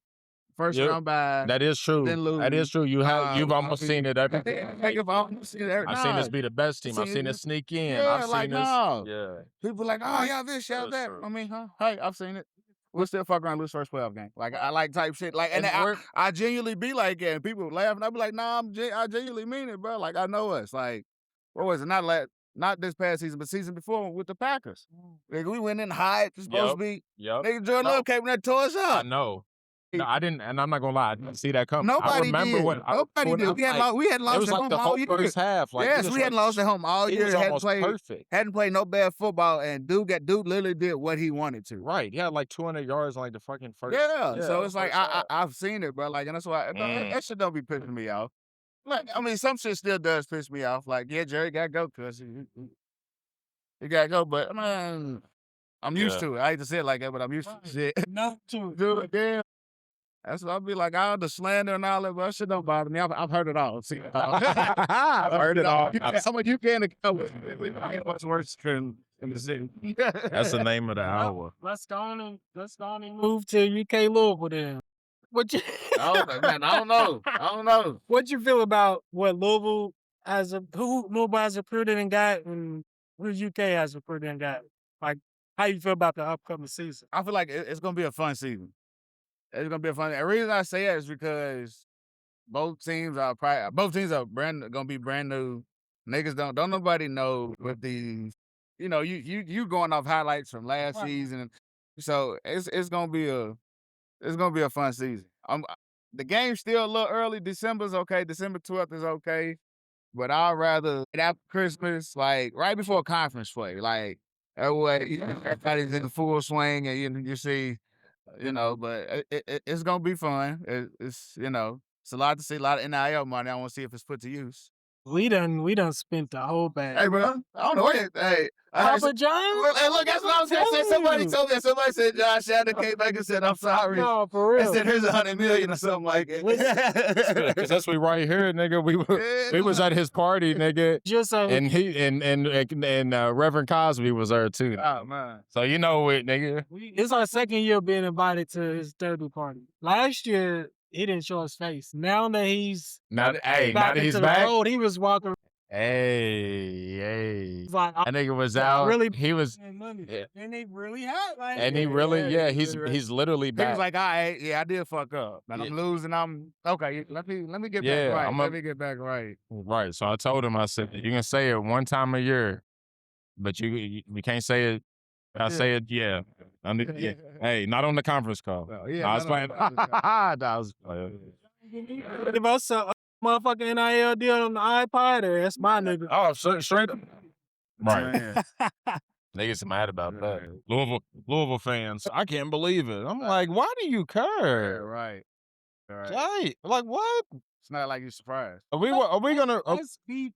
first Yep. round bye. That is true. Then lose. That is true. You've almost seen it every. Like, if I almost seen it every, I've seen this be the best team. I've seen it sneak in. Yeah, I've seen like, this. no. Yeah. People like, oh, y'all this, y'all That's that. true. I mean, huh? Hey, I've seen it. We'll still fuck around and lose first playoff game. Like, I like type shit. Like, and And I genuinely be like that. And people laugh, and I be like, nah, I genuinely mean it, bro. Like, I know us. Like, what was it? Not this past season, but season before with the Packers. Like, we went in high. It's supposed to be. Yep. Nigga, Jordan No. Love came in there, tore us I up. know. No, I didn't, and I'm not gonna lie. I didn't see that coming. I Nobody remember did. when Nobody did. We hadn't It lost was at like home the all whole year. first half. Like, Yes, we hadn't lost at home all It year. was almost perfect. Hadn't played no bad football, and dude literally did what he wanted to. Right. He had like 200 yards on like the fucking first. Yeah, so it's like first half. I've seen it, bro. Like, and that's why that shit don't be pissing me off. Like, I mean, some shit still does piss me off. Like, yeah, Jerry gotta go, cuz he gotta go. But man, I'm used Yeah. to it. I hate to say it like that, but I'm used to shit. Enough to Dude, damn. That's what I'll be like. All the slander and all that, but that shit don't bother me. I've heard it all. See, I've heard it all. Some of you can't come with what's worse in the city. That's the name of the hour. let's go on and move to UK Louisville then. What you Man, I don't know. what you feel about what Louisville Louisville has recruited and got, and who UK has recruited and got? Like, how you feel about the upcoming season? I feel like it's gonna be a fun season. It's gonna be a fun. The reason I say that is because both teams are gonna be brand new. Niggas don't nobody know with these. You know, you going off highlights from last season, so it's gonna be a fun season. The game's still a little early. December's okay. December 12th is okay. But I'd rather after Christmas, like right before conference play, like that way everybody's in full swing and you see, but it's gonna be fun. It's it's a lot to see, a lot of NIL money. I want to see if it's put to use. We done spent the whole bag. Hey, bro, I don't know what. Hey, Papa John? Hey, look, that's what I was gonna say. Somebody told me. Somebody said Josh Shannon came back and said, "I'm sorry." No, for They real. said, "Here's $100 million or something like it." Cause that's we right here, nigga. We was at his party, nigga, Just and he and Reverend Cosby was there too. Oh man. So you know it, nigga. it's our second year being invited to his therapy party. Last year, he didn't show his face. Now that he's Now back that into he's the back. road, he was walking. Hey. He's like, That nigga was out. really He was, money. yeah. And they really had like. and he really, he's literally He back. was like, I did fuck up. But I'm losing. I'm okay. Let me get Yeah, back right. I'm Let me get back right. Right. So I told him, I said, you can say it one time a year, but you can't say it. I say it, yeah. Yeah. Hey, not on the conference call. Well, yeah, No, I was not on playing. the conference call. No, I was playing. Give us a motherfucking NIL deal on the iPod, or that's my nigga. Oh, straight up. Right. Man. Niggas mad about that. Louisville fans, I can't believe it. I'm like, why do you Yeah, care? right. Right. Like, what? It's not like you're surprised. Are we gonna? Let's be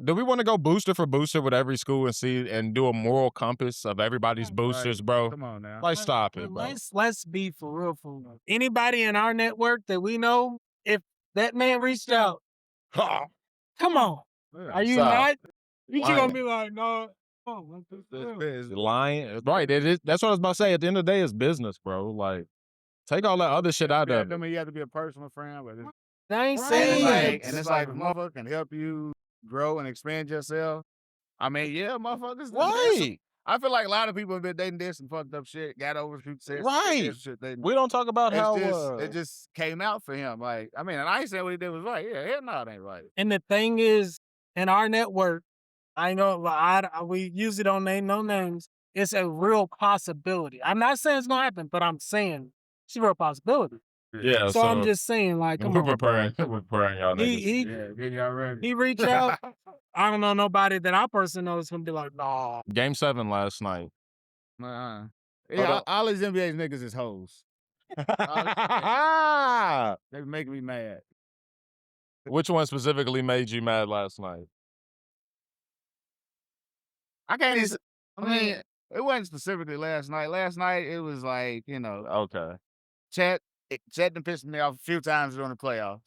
Do we want to go booster for booster with every school and see and do a moral compass of everybody's boosters, bro? Come on now. Like, stop it, bro. Let's be for real. Anybody in our network that we know, if that man reached out, come on. Are you Stop. not? You Lying. gonna be like, no. Oh, Lying, right? That's what I was about to say. At the end of the day, it's business, bro. Like, take all that other shit out of I it. mean, you have to be a personal friend, but it's, I ain't and saying it's like, if a motherfucker can help you grow and expand yourself. I mean, yeah, motherfuckers. Right. I feel like a lot of people have been dating this and fucked up shit, got over shit. Right. Shit, We don't talk about how it just came out for him. Like, I mean, and I ain't saying what he did was right. Yeah, hell no, it ain't right. And the thing is, in our network, I know we usually don't name no names. It's a real possibility. I'm not saying it's gonna happen, but I'm saying it's a real possibility. Yeah. So I'm just saying, like, come we're on. preparing y'all niggas. Get y'all ready. He reach out. I don't know nobody that I personally know is gonna be like, nah. Game 7 last night. Yeah, all these NBA niggas is hoes. They be making me mad. Which one specifically made you mad last night? I can't even. I mean, it wasn't specifically last night. Last night it was like, Okay. Chet done pissed me off a few times during the playoffs.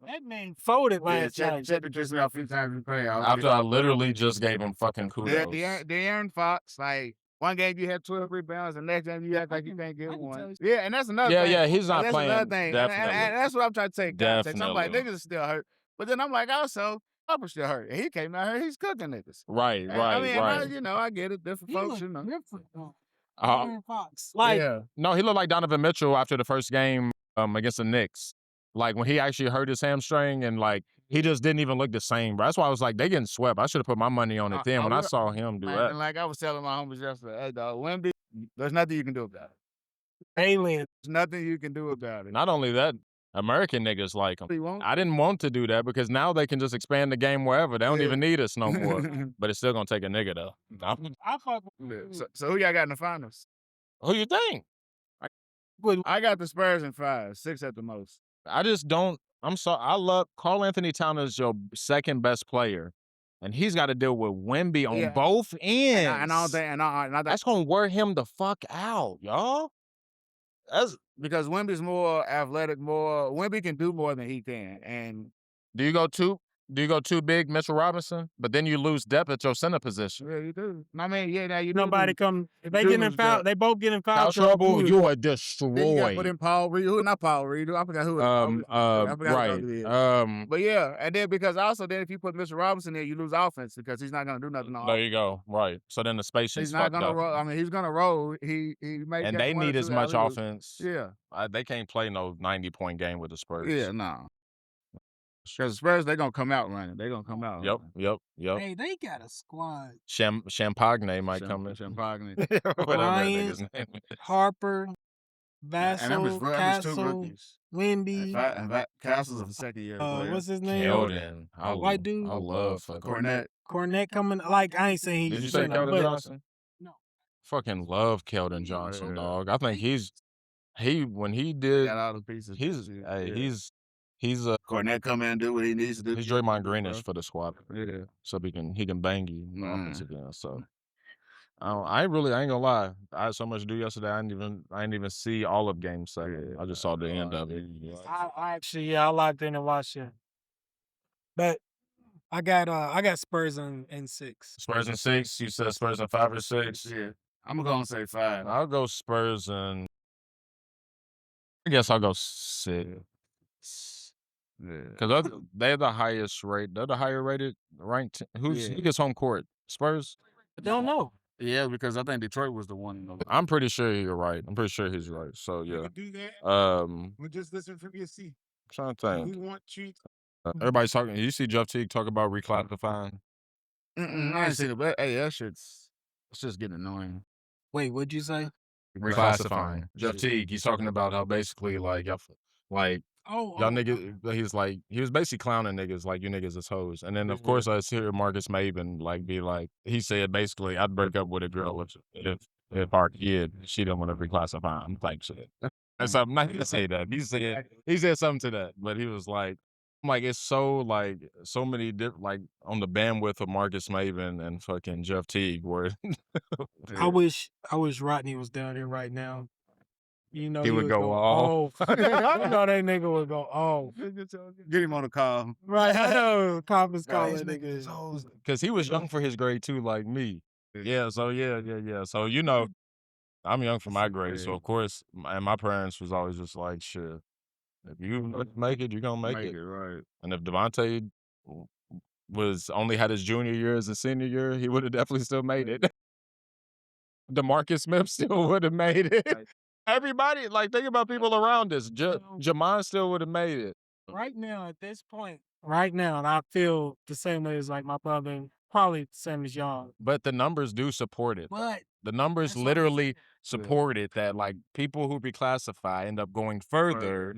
That man folded last night. Chet done pissed me off a few times in the playoffs. After I literally just gave him fucking kudos. De'Aaron Fox, like, one game you had 12 rebounds, the next game you act like you can't get one. Yeah, and that's another thing. Yeah, he's not that's playing. Another thing. And Definitely. that's what I'm trying to take context. I'm like, Definitely. niggas is still hurt. But then I'm like, also, Papa still hurt. And he came out here, he's cooking niggas. Right, I mean, right. I get it. Different He folks, look different, though. Uh, Aaron Fox. Like, yeah. No, he looked like Donovan Mitchell after the first game against the Knicks. Like when he actually hurt his hamstring and like he just didn't even look the same, bro. That's why I was like, they getting swept. I should have put my money on it then when I saw him do that. And like I was telling my homies yesterday, hey, dog, Wemby, there's nothing you can do about it. alien. There's nothing you can do about it. Not only that, American niggas like him. He won't. I didn't want to do that because now they can just expand the game wherever. They don't even need us no more. But it's still gonna take a nigga though. I fuck So who y'all got in the finals? Who you think? with I got the Spurs in 5, 6 at the most. I just don't. I'm sorry. I love Karl Anthony Towns is your second best player, and he's got to deal with Wemby on both ends. And I don't think, and I That's gonna wear him the fuck out, y'all. That's because Wemby's more athletic, Wemby can do more than he can. And do you go too big, Mitchell Robinson? But then you lose depth at your center position. yeah, you do. I mean, yeah, now you nobody come. If they do get in lose foul, that. they both get in foul Foul trouble, trouble. you are Then you got to put destroyed. in Paul Reed. Not Paul Reed. I forgot who. I forgot who Right. it is. But yeah, and then because also then if you put Mr. Robinson there, you lose offense because he's not gonna do nothing on There offense. you go. Right. So then the space He's is not fucked gonna up. roll. I mean, he's gonna roll. He might And get they one or need as two much alley-oops. offense. Yeah. They can't play no 90-point game with the Spurs. Yeah. No. Because the Spurs, they gonna come out running. They gonna come out. Yep. Hey, they got a squad. Champagne might come in. Champagne. Whatever that Bryant, nigga's name is. Harper, And Vassell, them was two Castle, rookies. Wimby. And Castle's a second year player. What's his name? Keldon. White dude. I love fucking Cornette. Cornette coming. Like I ain't saying Did he's you say center, Keldon but Johnson? no. Fucking love Keldon Johnson, Yeah. dog. I think when he Got did, all the pieces. he's Cornette come in and do what he needs to do. he's Draymond Greenish for the squad, Yeah. so he can bang you Mm. again. So I ain't gonna lie. I had so much to do yesterday. I didn't even see all of Game 7. I just saw the end of it. I actually I locked in and watched it, but I got Spurs in 6. Spurs in 6. You said Spurs in 5 or 6. Yeah. I'm gonna say 5. I'll go Spurs and I guess I'll go 6. Yeah. Because they're the highest rate. They're the higher rated ranked. Who gets home court? Spurs? I don't know. Yeah, because I think Detroit was the one. I'm pretty sure you're right. I'm pretty sure he's right. So You yeah. can do that. We're just listen from your seat. trying to We think. want you. Everybody's talking. You see Jeff Teague talk about reclassifying? I ain't seen it, but hey, it's just getting annoying. Wait, what'd you say? Reclassifying. Jeff Teague. He's talking about how basically like Oh, y'all niggas, he's like, he was basically clowning niggas like you niggas is hoes. And then of course I hear Marcus Maven like be like, he said basically I'd break up with a girl if our kid she didn't want to reclassify him type shit. And so I'm not gonna say that. He said something to that, but he was like, I'm like it's so many different like on the bandwidth of Marcus Maven and fucking Jeff Teague where I wish Rodney was down here right now. You know He would go off. You know that nigga would go off. Get him on the call. Right, I know. Conference call Right. that nigga. because he was young for his grade too, like me. Yeah, so yeah. So you know, I'm young for my grade, so of course, my parents was always just like, "Shit, if you make it, you're gonna make it." right. And if Devontae was only had his junior year as a senior year, he would have definitely still made it. DeMarcus Smith still would have made it. Right. Everybody, like, think about people around us. Jamon still would have made it. Right now, at this point, right now, and I feel the same way as like my brother, probably the same as y'all. But the numbers do support it. But The numbers That's what I'm literally support it that like people who reclassify end up going further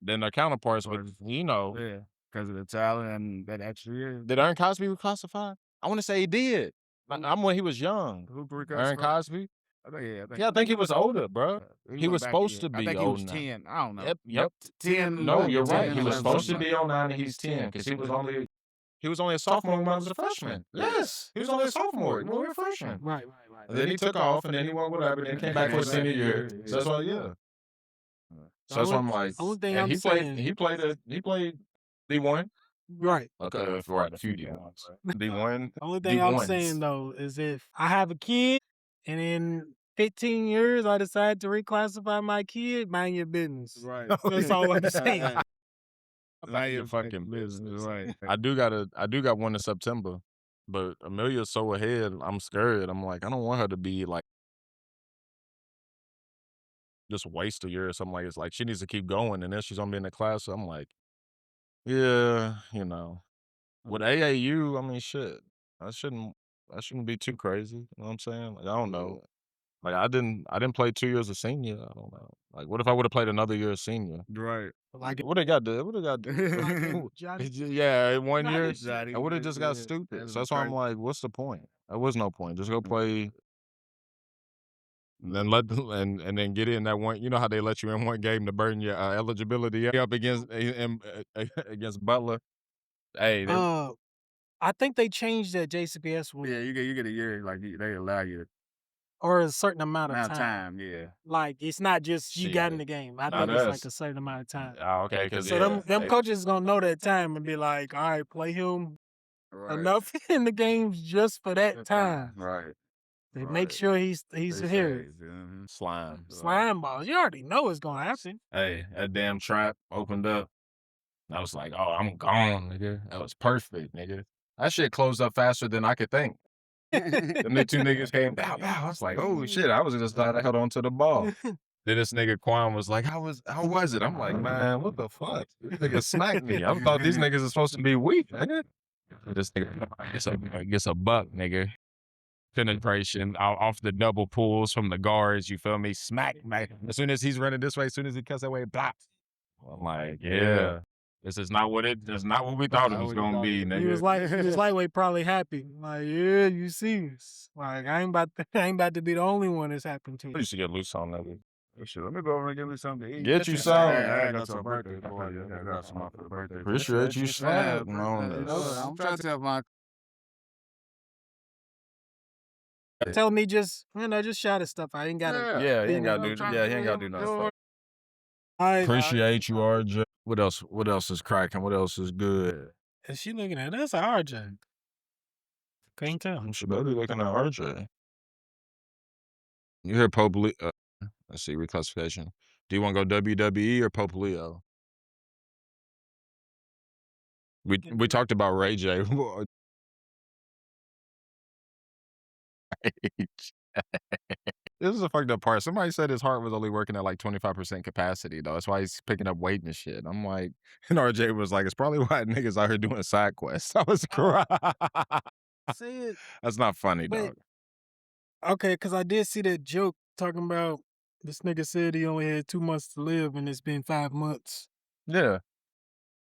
than their counterparts. But you know, Yeah, because of the talent and that extra year. did Aaron Cosby reclassify? I want to say he did. I'm when he was young. Who Aaron Cosby. I I think he was older, bro. He went was back supposed in. to I be think he was old now. 10. I don't know. Yep. 10. No, you're right. 10, He was 11, supposed to something be 09 and he's 10 because he was only a sophomore when I was a freshman. Yes, he was only a sophomore when we were freshmen. right. And then he took off, and then he went whatever, then came back for his senior year. So that's why, yeah. So that's why I'm like, only thing and I'm he saying- played D1. Right. Okay, right, a few D1s. D1. Only thing I'm D1s. saying though is if I have a kid and in 15 years I decide to reclassify my kid, mind your business. Right. That's all I'm saying. Mind your fucking business. Right. I do got one in September, but Amelia's so ahead. I'm scared. I'm like, I don't want her to be like just waste a year or something like it's like she needs to keep going, and then she's gonna be in the class. So I'm like, yeah, you know, with AAU, I mean, shit, that shouldn't be too crazy. You know what I'm saying? Like, I don't know. Like I didn't play 2 years of senior. I don't know. Like, what if I would have played another year of senior? Right. Like What they got to? What they got to? Johnny, Yeah, 1 year. Johnny, I would have just got yeah, stupid. that's So that's why I'm crazy. like, what's the point? There was no point. Just go play. And then and then get in that one. You know how they let you in one game to burn your eligibility up against against Butler. Hey, I think they changed that JCPS rule Yeah, you get a year, like they allow you or a certain amount of amount of time. time. Yeah. Like it's not just you got in Shit. the game. I Not think it's like us. a certain amount of time. Okay, because So them coaches gonna know that time and be like, all right, play him Right. enough in the games just for that time. Right. They Right. make sure he's They here. say, slime. Slime balls. You already know it's gonna happen. Hey, that damn trap opened up. I was like, oh, I'm gone, nigga. That was perfect, nigga. That shit closed up faster than I could think. Them two niggas came, bow, bow. I was like, oh shit, I was just glad I held on to the ball. Then this nigga Quan was like, how was it? I'm like, man, what the fuck? This nigga smacked me. I thought these niggas are supposed to be weak, nigga. This nigga gets a buck, nigga. Penetration off the double pulls from the guards, you feel me? Smack, man. As soon as he's running this way, as soon as he cuts that way, blah. I'm like, yeah. This is not what we thought it was gonna be, nigga. He was lightweight probably happy. Like, yeah, you see this. Like, I ain't about to be the only one that's happened to. I used to get loose on that. Shit, let me go over and get me something to eat. Get you some. I got some birthday boy. Yeah, I got some for the birthday. Appreciate you slapping on this. I'm trying to tell my. Tell me just shout at stuff. I ain't got to. Yeah, he ain't got to do. Yeah, he ain't got to do nothing. I Appreciate you, RJ. What else is cracking? What else is good? Is she looking at us or RJ? Can't tell. She better be looking at RJ. You hear Pope Leo? Let's see, reclassification. Do you want to go WWE or Pope Leo? We talked about Ray J. This is a fucked up part. Somebody said his heart was only working at like 25% capacity, though. That's why he's picking up weight and shit. I'm like, and RJ was like, it's probably why niggas out here doing side quests. I was crying. See it. That's not funny, Wait. dog. Okay, because I did see that joke talking about this nigga said he only had 2 months to live and it's been 5 months. Yeah.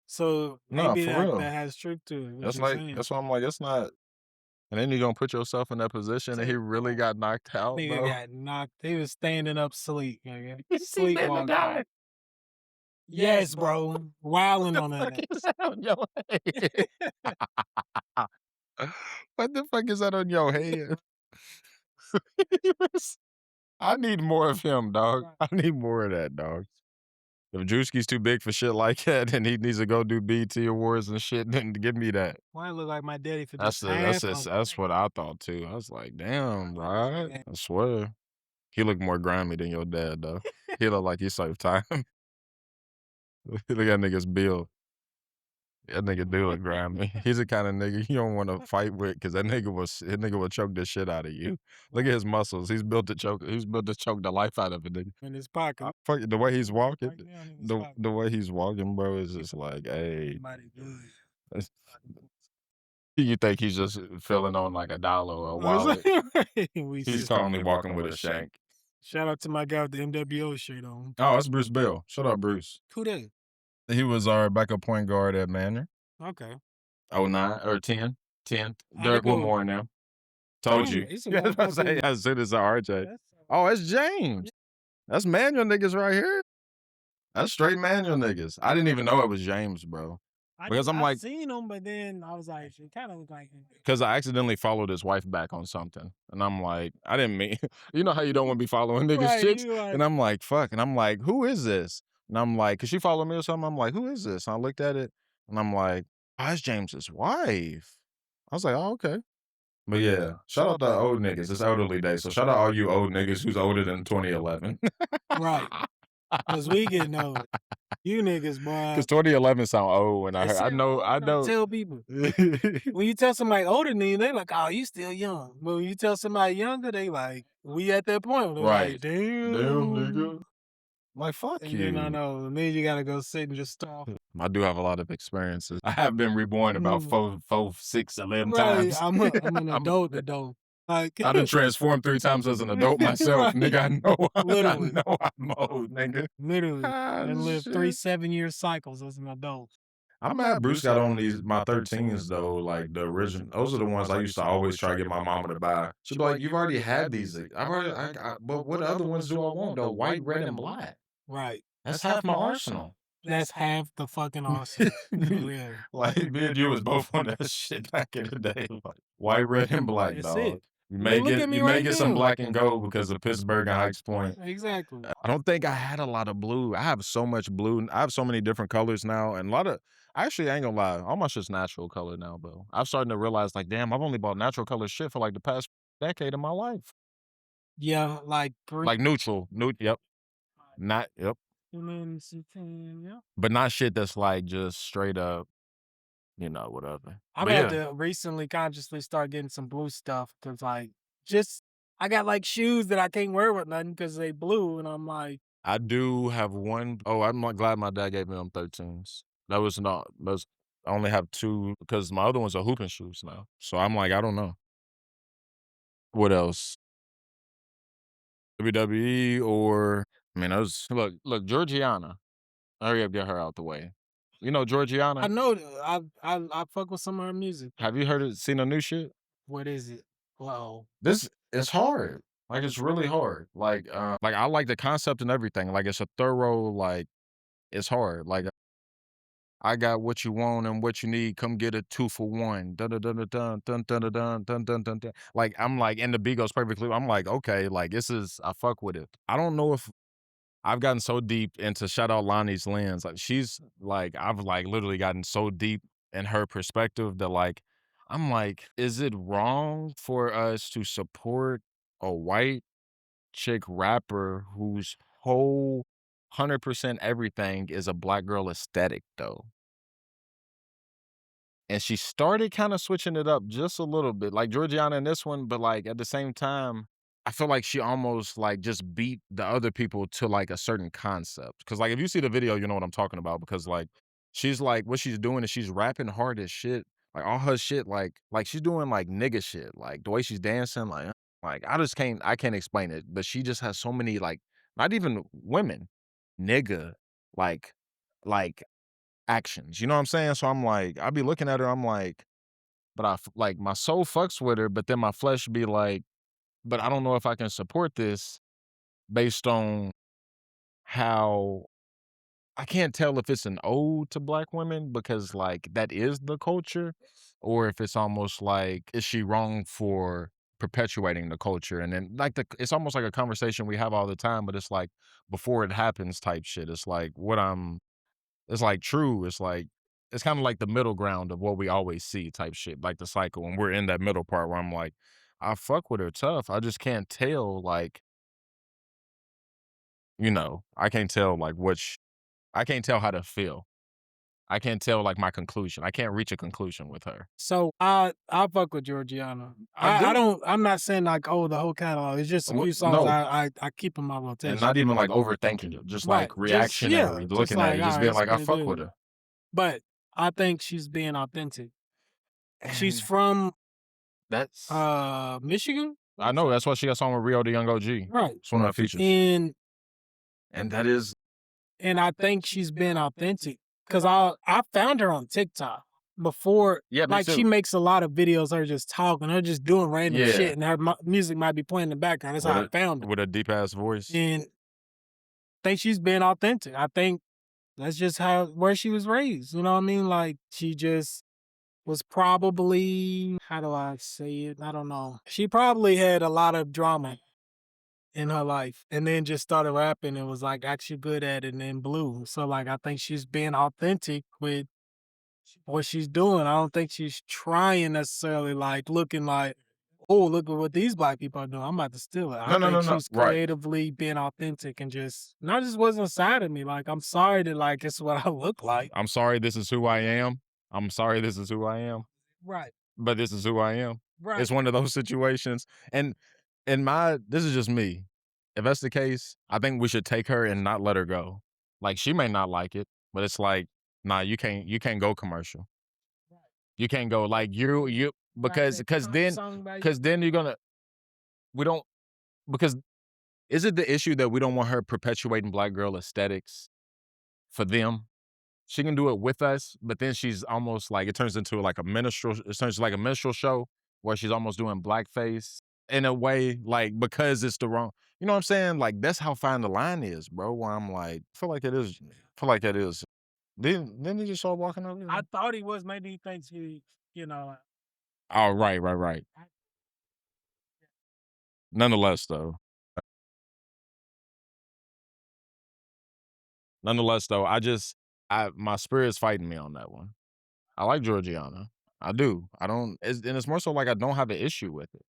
So No, maybe for real. that has truth to it. That's why I'm like, it's not. And then you're gonna put yourself in that position and he really got knocked out, Nigga bro. got knocked. He was standing up sleep. Sleepwalking. Yes, bro. Wilding on that. What the fuck is that on your head? I need more of him, dog. I need more of that, dog. If Drewski's too big for shit like that, and he needs to go do BT Awards and shit, then give me that. Why I look like my daddy for That's what I thought too. I was like, damn, right? I swear. He looked more grimy than your dad, though. He looked like he saved time. Look at that nigga's build. That nigga do look grimy. He's the kind of nigga you don't want to fight with because that nigga will choke the shit out of you. Look at his muscles. He's built to choke the life out of it, nigga. in his pocket. The way he's walking, Right down in his pocket. the way he's walking, bro, is just like, hey. Somebody good. You think he's just filling on like $1 or a wallet? He's currently walking with a shank. Shout out to my guy with the MWO shirt on. Oh, that's Bruce Bell. Shut up, Bruce. Who that? He was our backup point guard at Manor. Okay. 09 or 10. How'd Derek it go? Wilmore now. Told you. It's a Yeah, long say, time. as soon as RJ. Oh, that's James. That's Manual niggas right here. That's straight Manual niggas. I didn't even know it was James, bro. Because I'm I like, seen him, but then I was like, it kind of looked like him. because I accidentally followed his wife back on something. And I'm like, I didn't mean, you know how you don't want to be following niggas' Right, chicks? you like- And I'm like, fuck. And I'm like, who is this? And I'm like, cause she followed me or something. I'm like, who is this? And I looked at it and I'm like, oh, that's James's wife. I was like, oh, okay. But yeah, shout out to old niggas. It's elderly day. So shout out all you old niggas who's older than 2011. Right. Because we getting old. You niggas, boy. Because 2011 sound old when I heard. I know. Tell people. When you tell somebody older than you, they like, oh, you still young. But when you tell somebody younger, they like, we at that point. They're Right. Like, damn. nigga. Like, fuck And you. then I know. And then you got to go sit and just stop. I do have a lot of experiences. I have been reborn about 4, 6, 11 Right. times. I'm an adult. Like, I done transformed 3 times as an adult myself, Right. nigga. I know. Literally. I know I'm old, nigga. Literally. Ah, And lived shit. 3 7-year cycles as an adult. I'm mad Bruce got on my 13s though, like the original. Those are the ones I used to always try to get my mama to buy. She'd be like, "You've already had these. But what other ones do I want? The white, red, and black. Right. That's half my arsenal." That's half the fucking arsenal. Yeah. Like me and you was both on that shit back in the day. Like, white, red, and black, That's dog. it. You may look at get me you may right get some now. black and gold because of Pittsburgh and Hikes Point. Exactly. I don't think I had a lot of blue. I have so much blue. I have so many different colors now, and a lot of. Actually, I ain't gonna lie. All my shit's natural color now, bro. I'm starting to realize, like, damn, I've only bought natural color shit for like the past decade of my life. Yeah, like green. Like neutral. Yep. Not. Yep. Yeah. But not shit that's like just straight up. You know, whatever. I've But had yeah. to recently consciously start getting some blue stuff because, like, I got like shoes that I can't wear with nothing because they blue, and I'm like, I do have one. Oh, I'm not glad my dad gave me them 13s. That was not. I only have two because my other ones are hooping shoes now. So I'm like, I don't know. What else? WWE or I mean, look, Georgiana. Hurry up, get her out the way. You know I Georgiana? know I fuck with some of her music. Have you seen her new shit? What is it? Whoa. This is hard. Like it's really hard. Like I like the concept and everything. Like it's a thorough. Like it's hard. Like I got what you want and what you need. Come get a 2-for-1. Dun dun dun dun dun dun dun dun dun dun dun dun dun. Like I'm like, and the beat goes perfectly. I'm like, okay, like this is I fuck with it. I don't know if I've gotten so deep into shout out Lonnie's lens. Like she's like I've like literally gotten so deep in her perspective that like I'm like, is it wrong for us to support a white chick rapper whose whole 100% everything is a black girl aesthetic though? And she started kind of switching it up just a little bit, like Georgiana in this one, but like at the same time, I feel like she almost like just beat the other people to like a certain concept. Cause like if you see the video, you know what I'm talking about. Because like she's like what she's doing is she's rapping hard as shit. Like all her shit, like she's doing like nigga shit. Like the way she's dancing, like I can't explain it. But she just has so many like not even women, nigga, like like actions. You know what I'm saying? So I'm like, I be looking at her, I'm like, but like my soul fucks with her, but then my flesh be like, but I don't know if I can support this based on how I can't tell if it's an ode to black women because like that is the culture, or if it's almost like, is she wrong for perpetuating the culture? And then like it's almost like a conversation we have all the time, but it's like before it happens type shit. It's like it's like true. It's kind of like the middle ground of what we always see type shit, like the cycle. And we're in that middle part where I'm like, I fuck with her tough. I just can't tell, like, I can't tell like I can't tell how to feel. I can't tell like my conclusion. I can't reach a conclusion with her. So I fuck with Georgiana. I'm not saying like the whole catalog. It's just a few songs No. I keep in my rotation. And not even like overthinking it, just Right. like reactionary, Just looking at it, just alright, being that's like, I what it fuck is. with her. But I think she's being authentic. She's from That's Michigan? I know, that's why she got a song with Rio the Young OG. Right. It's one of her features. And that is And I think she's been authentic because I found her on TikTok before. Yeah, me like too. she makes a lot of videos. Her just talking, her just doing random Yeah. shit, and her music might be playing in the background. That's how I found her. with a deep ass voice. And I think she's been authentic. I think that's just where she was raised. You know what I mean? Like she just was probably, how do I say it? I don't know. She probably had a lot of drama in her life and then just started rapping and was like actually good at it and then blew. So like I think she's being authentic with what she's doing. I don't think she's trying necessarily like looking like, oh, look at what these black people are doing. I'm about to steal it. I think she's Right. creatively being authentic and just wasn't a side of me. Like I'm sorry that like it's what I look like. I'm sorry this is who I am. I'm sorry this is who I am. Right. But this is who I am. Right. It's one of those situations. And this is just me. If that's the case, I think we should take her and not let her go. Like she may not like it, but it's like, nah, you can't go commercial. You can't go like you because then you're gonna because is it the issue that we don't want her perpetuating black girl aesthetics for them? She can do it with us, but then she's almost like it turns into like a minstrel show where she's almost doing blackface in a way, like because it's the wrong. You know what I'm saying? Like that's how fine the line is, bro. Where I'm like, I feel like it is. Didn't he just start walking over here? I thought he was. Maybe he thinks he, Oh, right. Nonetheless, though, my spirit's fighting me on that one. I like Georgiana. I do. And it's more so like I don't have an issue with it.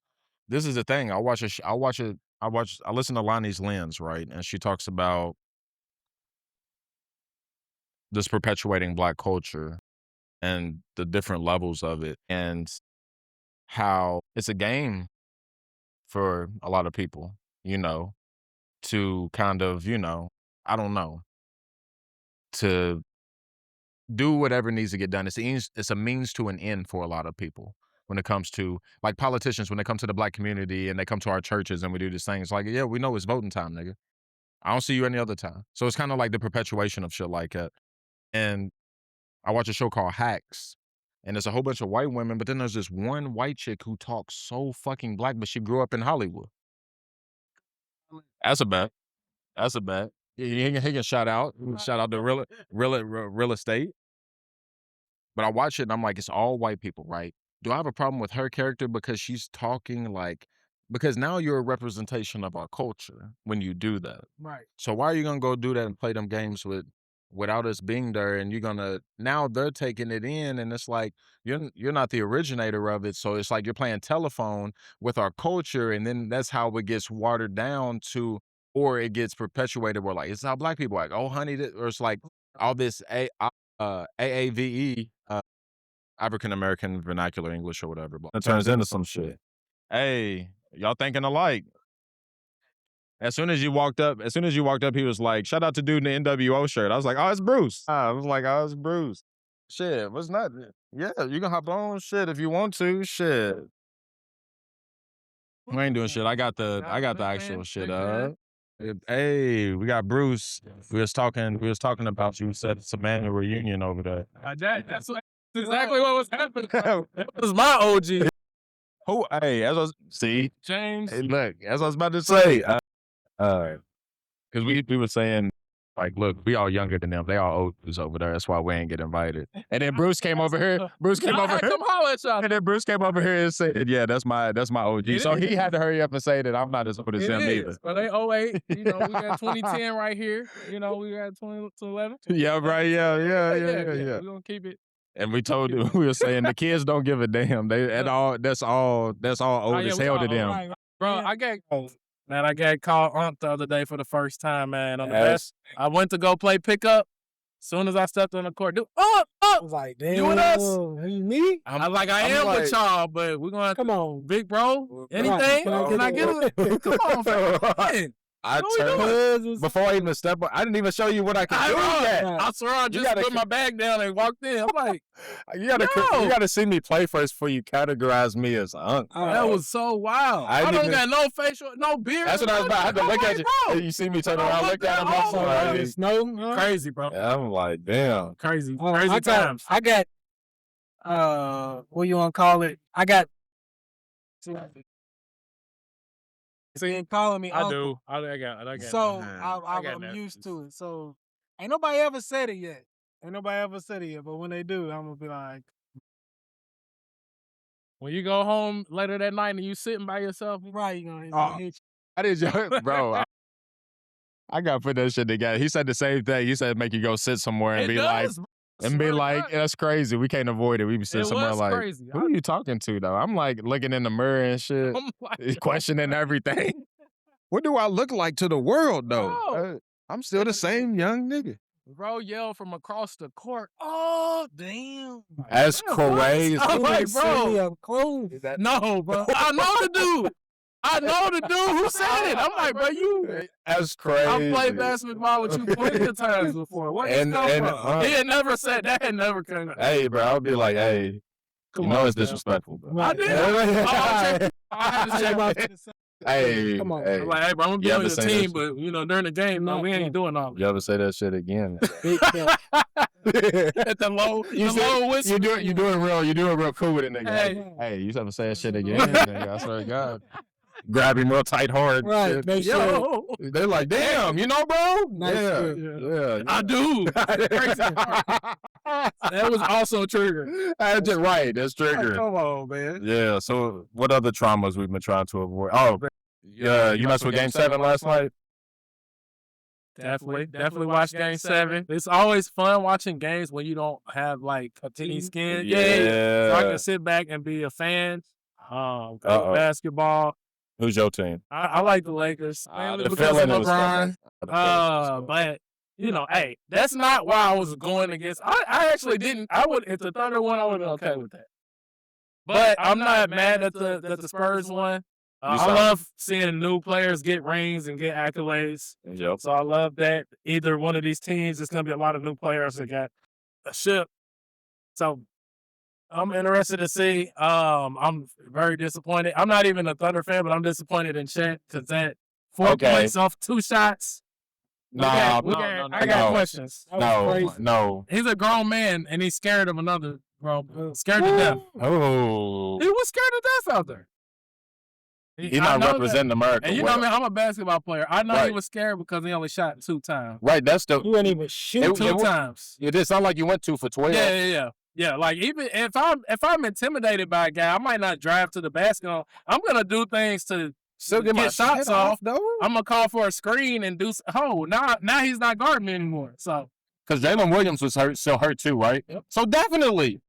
This is the thing. I listen to Lonnie's Lens, right? And she talks about this perpetuating black culture and the different levels of it and how it's a game for a lot of people, to kind of, I don't know, to do whatever needs to get done. It's a means to an end for a lot of people when it comes to, like, politicians, when they come to the black community and they come to our churches and we do these things. Like, yeah, we know it's voting time, nigga. I don't see you any other time. So it's kind of like the perpetuation of shit like that. And I watch a show called Hacks, and there's a whole bunch of white women, but then there's this one white chick who talks so fucking black, but she grew up in Hollywood. That's a bet. That's a bet. He can shout out to real estate. But I watch it and I'm like, it's all white people, right? Do I have a problem with her character because she's talking like, because now you're a representation of our culture when you do that. Right. So why are you gonna go do that and play them games without us being there? And you're gonna, now they're taking it in, and it's like you're not the originator of it. So it's like you're playing telephone with our culture, and then that's how it gets watered down to, or it gets perpetuated. Where like it's how black people like, oh honey, or it's like all this AAVE, African American Vernacular English or whatever. But it turns into some shit. Hey, y'all thinking alike. As soon as you walked up, he was like, shout out to dude in the NWO shirt. I was like, oh, it's Bruce. I was like, oh, it's Bruce. Shit, what's not? Yeah, you can hop on shit if you want to. Shit. We ain't doing shit. I got the actual shit up. Hey, we got Bruce. We was talking about you. Said it's a manual reunion over there. That's exactly what was happening. That was my OG. Who? Hey, as I was, see, James. hey, look, as I was about to say, because we were saying, like, look, we all younger than them. They all olds over there. That's why we ain't get invited. And then Bruce came over here. Come holler at y'all. And then Bruce came over here and said, yeah, that's my OG. So he had to hurry up and say that I'm not as old as him either. But they 08. We got 2010 right here. We got 2011. Yeah, right. Yeah. We're going to keep it. And we told him, we were saying the kids don't give a damn. That's all old as hell to them. Right. Bro, I got called aunt the other day for the first time, man. On the best. I went to go play pickup. Soon as I stepped on the court, dude, I was like, damn, you with us? Me? I was like, I am with y'all, but we're going to come on, big bro. Anything? Can I get it? Come on, man. I turned before I even stepped. I didn't even show you what I could do yet. I swear, I just put my bag down and walked in. I'm like, you gotta see me play first before you categorize me as unc. That was so wild. I don't got no facial, no beard. That's what I was about. I had to look at you. Hey, you see me turn around, look at him. No, crazy, bro. Yeah, I'm like, damn, crazy times. I got, what you want to call it? I got. So you ain't calling me uncle. I got so I'm used to it. So ain't nobody ever said it yet. But when they do, I'm gonna be like, when you go home later that night and you sitting by yourself, right? You gonna hit you. I did, bro. I gotta put that shit together. He said the same thing. He said make you go sit somewhere and be like, that's crazy. We can't avoid it. We be sitting somewhere like, crazy. Who are you talking to though? I'm like looking in the mirror and shit, questioning everything. What do I look like to the world though? I'm still the same young nigga. Bro yelled from across the court. Oh damn! That's crazy. I'm like, bro, no, bro. I know the dude who said it. I'm like, bro, that's crazy. I played basketball with you plenty of times before. What is that? He had never said that. Had never come. Hey, bro, I'll be like, hey, it's disrespectful, bro. I did. I had to check my. Hey, come on. I'm like, hey, bro, I'm gonna be on your team, but during the game, no, we ain't doing all that. You ever say that shit again? At the low whistle. You doing real cool with it, nigga. Hey, you ever say that shit again? Nigga, I swear to God. Grab him real tight hard. Right, make sure. They're like, damn, bro? Nice. Yeah. I do. That was also trigger. That's just right. That's trigger. Come on, man. Yeah. So, what other traumas we've been trying to avoid? Oh, yeah. You messed with Game 7 last night? Definitely watch Game 7. It's always fun watching games when you don't have like a team skin. Yeah. So I can sit back and be a fan. Basketball. Who's your team? I like the Lakers. The feeling was LeBron. But hey, that's not why I was going against. I actually didn't. I would, if the Thunder won, I would have been okay with that. But I'm not mad at the Spurs won. I love seeing new players get rings and get accolades. Yep. So I love that either one of these teams, there's going to be a lot of new players that got a ship. So I'm interested to see. I'm very disappointed. I'm not even a Thunder fan, but I'm disappointed in Chet because that 4 points off 2 shots. I got questions. No. He's a grown man and he's scared of another grown, scared to death. Oh. He was scared to death out there. He's not representing America. And you know, I'm a basketball player. I know Right. he was scared because he only shot 2 times. Right, that's the. You ain't even shoot. 2 times. It did sound like you went 2 for 12. Yeah. Like even if I'm intimidated by a guy, I might not drive to the basket. I'm gonna do things to Still get my shots shit off. though. I'm gonna call for a screen and do. Now he's not guarding me anymore. So Because Jalen Williams was still hurt too, right? Yep. So definitely,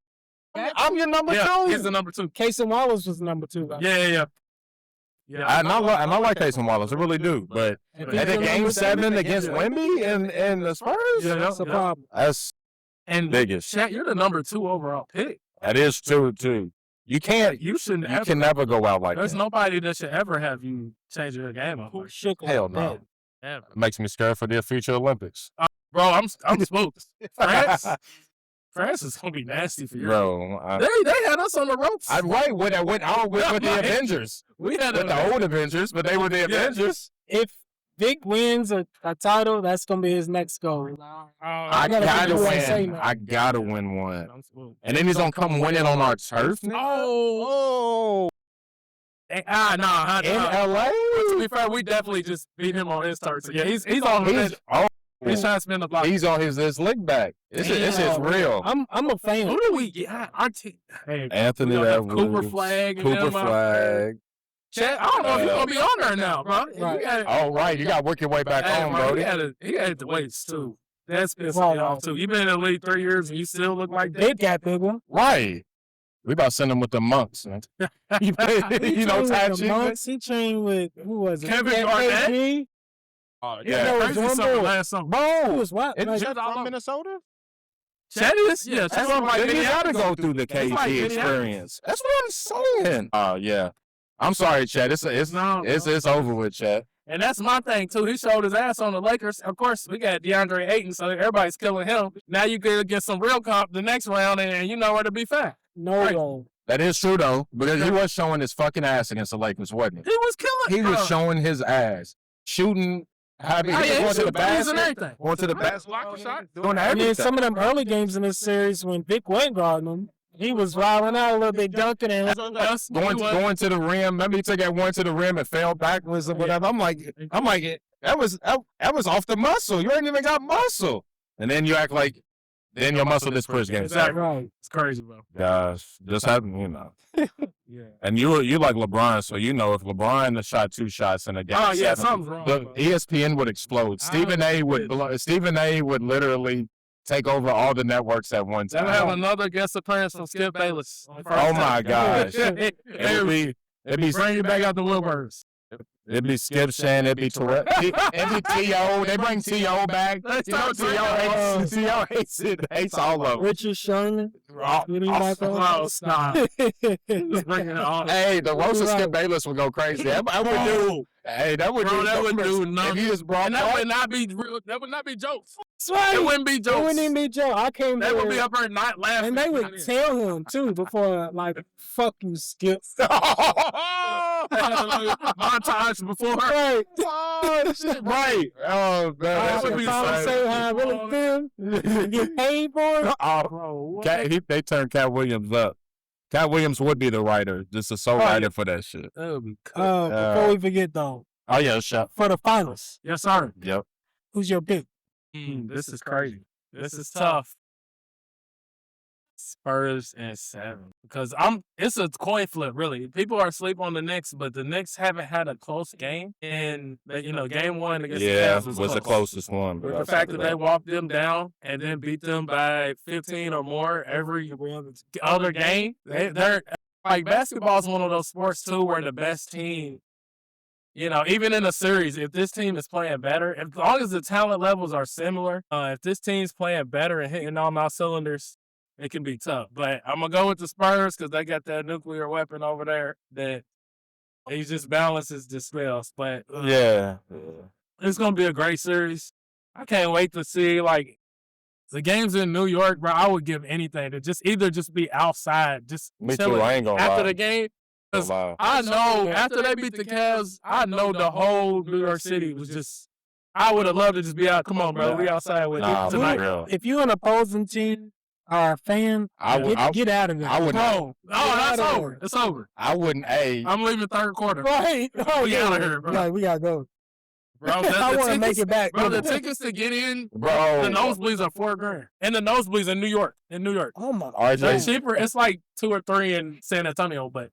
I'm your number 2. He's the number 2. Casey Wallace was number 2. Though. Yeah. I like Jason Wallace, I really do. But If at he's the your game number 7 against Wemby and the Spurs, that's a problem. that's And biggest. Shaq, you're the number 2 overall pick. That is true too. You can't. You shouldn't. You can never go out like There's that. nobody that should ever have you change your game up. Who shook Hell like no. that? Ever. Makes me scared for the future Olympics. Bro, I'm spooked. France is gonna be nasty for you. Bro, They had us on the ropes. I right when I went out with the Avengers. We had With the old Avengers, but they were the Avengers. If Vic wins a title, that's gonna be his next goal. I gotta gotta win. win. I gotta win one. And then he's gonna come win it on our turf. Oh. Nah. In LA? To be fair, we definitely just beat him on his turf. So yeah, he's on his. He's trying to spin the block. He's on his lick back. This is real. I'm a fan. Who do we get? Our team. Hey, Anthony we got Edwards, Cooper Flag. And Cooper them, Flag. Chad, I don't know if he's gonna be on there now, bro. Right. Oh right, you got to work your way back home, bro. He had the weights too. That's pissing me off too. You've been in the league 3 years and you still look like that. Big got bigger. Right. We about to send him with the monks, man. you know, Ty Cheetah? He trained with who was it? Kevin Garnett? KG? Oh Yeah, Crazy John summer Boy. last summer. He was what? Isn't Like, Chet from Minnesota? Chad is? Yeah, That's Chad's what like you got to go through the It's like KG Minneapolis. experience. That's what I'm saying. Oh, yeah. I'm sorry, Chad. It's over with, Chad. And that's my thing too. He showed his ass on the Lakers. Of course, we got DeAndre Ayton, so everybody's killing him. Now you could get some real comp the next round, and you know where to be found. no. That is true, though, because he was showing his fucking ass against the Lakers, wasn't He was killing. he? He was showing his ass. Shooting, having, going to the basket, everything. going to the basket, doing I mean, everything. some of them early games in this series when Vic went guarding him, he was wilding out a little bit, dunking and Going to the rim. Remember he took that one to the rim and fell backwards or whatever. I'm like, that was off the muscle. You ain't even got muscle. And then you act like, then your muscle is pushed against. Exactly. right. It's crazy, bro. Gosh, just happened, you know. Yeah. And you like LeBron, so you know if LeBron had shot 2 shots in a game, Oh yeah, 7, something's wrong. the bro. ESPN would explode. Stephen A would literally take over all the networks at one Then we have time. another guest appearance from Skip Bayless. Oh my gosh. It'd It'd bring you back out the Wilburys. be Skip Shan, it'd be Tourette, it'd be T.O. They bring T.O. back. You know T.O. hates all of them. Richard Sherman. Oh, You didn't like Oh, those? stop. Just bringing it on. Hey, the roast of Skip Bayless would go crazy. That would do. Hey, that would Bro, do. that would do If nothing. you just brought And that that, would not be real. That would not be jokes. That's right. It wouldn't be It jokes. wouldn't even be Joe. I came They would be there, up there not laughing. and they would tell him too before, like, "Fuck you, Skip." Montage before her. Right. Oh, shit, right. Oh, man. I That would would be be finally say how I really feel. Get paid for it. Oh, they turned Cat Williams up. Cat Williams would be the writer, just a sole writer for that shit. That would be Before we forget though, Oh, yeah, shut. for the finals, Yes, sir. Yep. who's your pick? This is crazy. This is tough. Spurs and 7 because it's a coin flip really. People are asleep on the Knicks, but the Knicks haven't had a close game, and game 1 against the Yeah, Cavs was the closest one. With the fact that they walked them down and then beat them by 15 or more every other game, they're like basketball is one of those sports too where the best team, even in a series, if this team is playing better, as long as the talent levels are similar, if this team's playing better and hitting all my cylinders, it can be tough. But I'm gonna go with the Spurs because they got that nuclear weapon over there that He just balances the spells. But Yeah. it's gonna be a great series. I can't wait to see like the games in New York, bro. I would give anything to just be outside, just Me too. chilling I ain't gonna after lie. the game. 'Cause Wow. I know after they beat the Cavs, I know the whole New York City was just. I would have loved to just be out. Come on, bro. We outside with Nah, it for tonight. real. If you're an opposing team or a fan, get out of there. I would not. Oh, that's out of over. there. It's over. I wouldn't. Hey, I'm leaving third quarter. Right. Oh, We yeah. outta here, bro. Like, we gotta go. Bro, I want to make it back. Bro, the tickets to get in, bro. the nosebleeds are $4,000. And the nosebleeds in New York. Oh my. They're RJ, cheaper. It's like 2 or 3 in San Antonio, but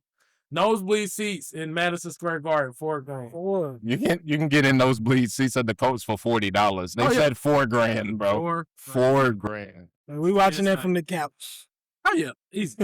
nosebleed seats in Madison Square Garden, $4,000. Four. you can get in those bleed seats at the Colts for $40. They Oh, yeah. said $4,000, bro. $4,000. We watching It's that not- from the couch. Oh, yeah. Easy.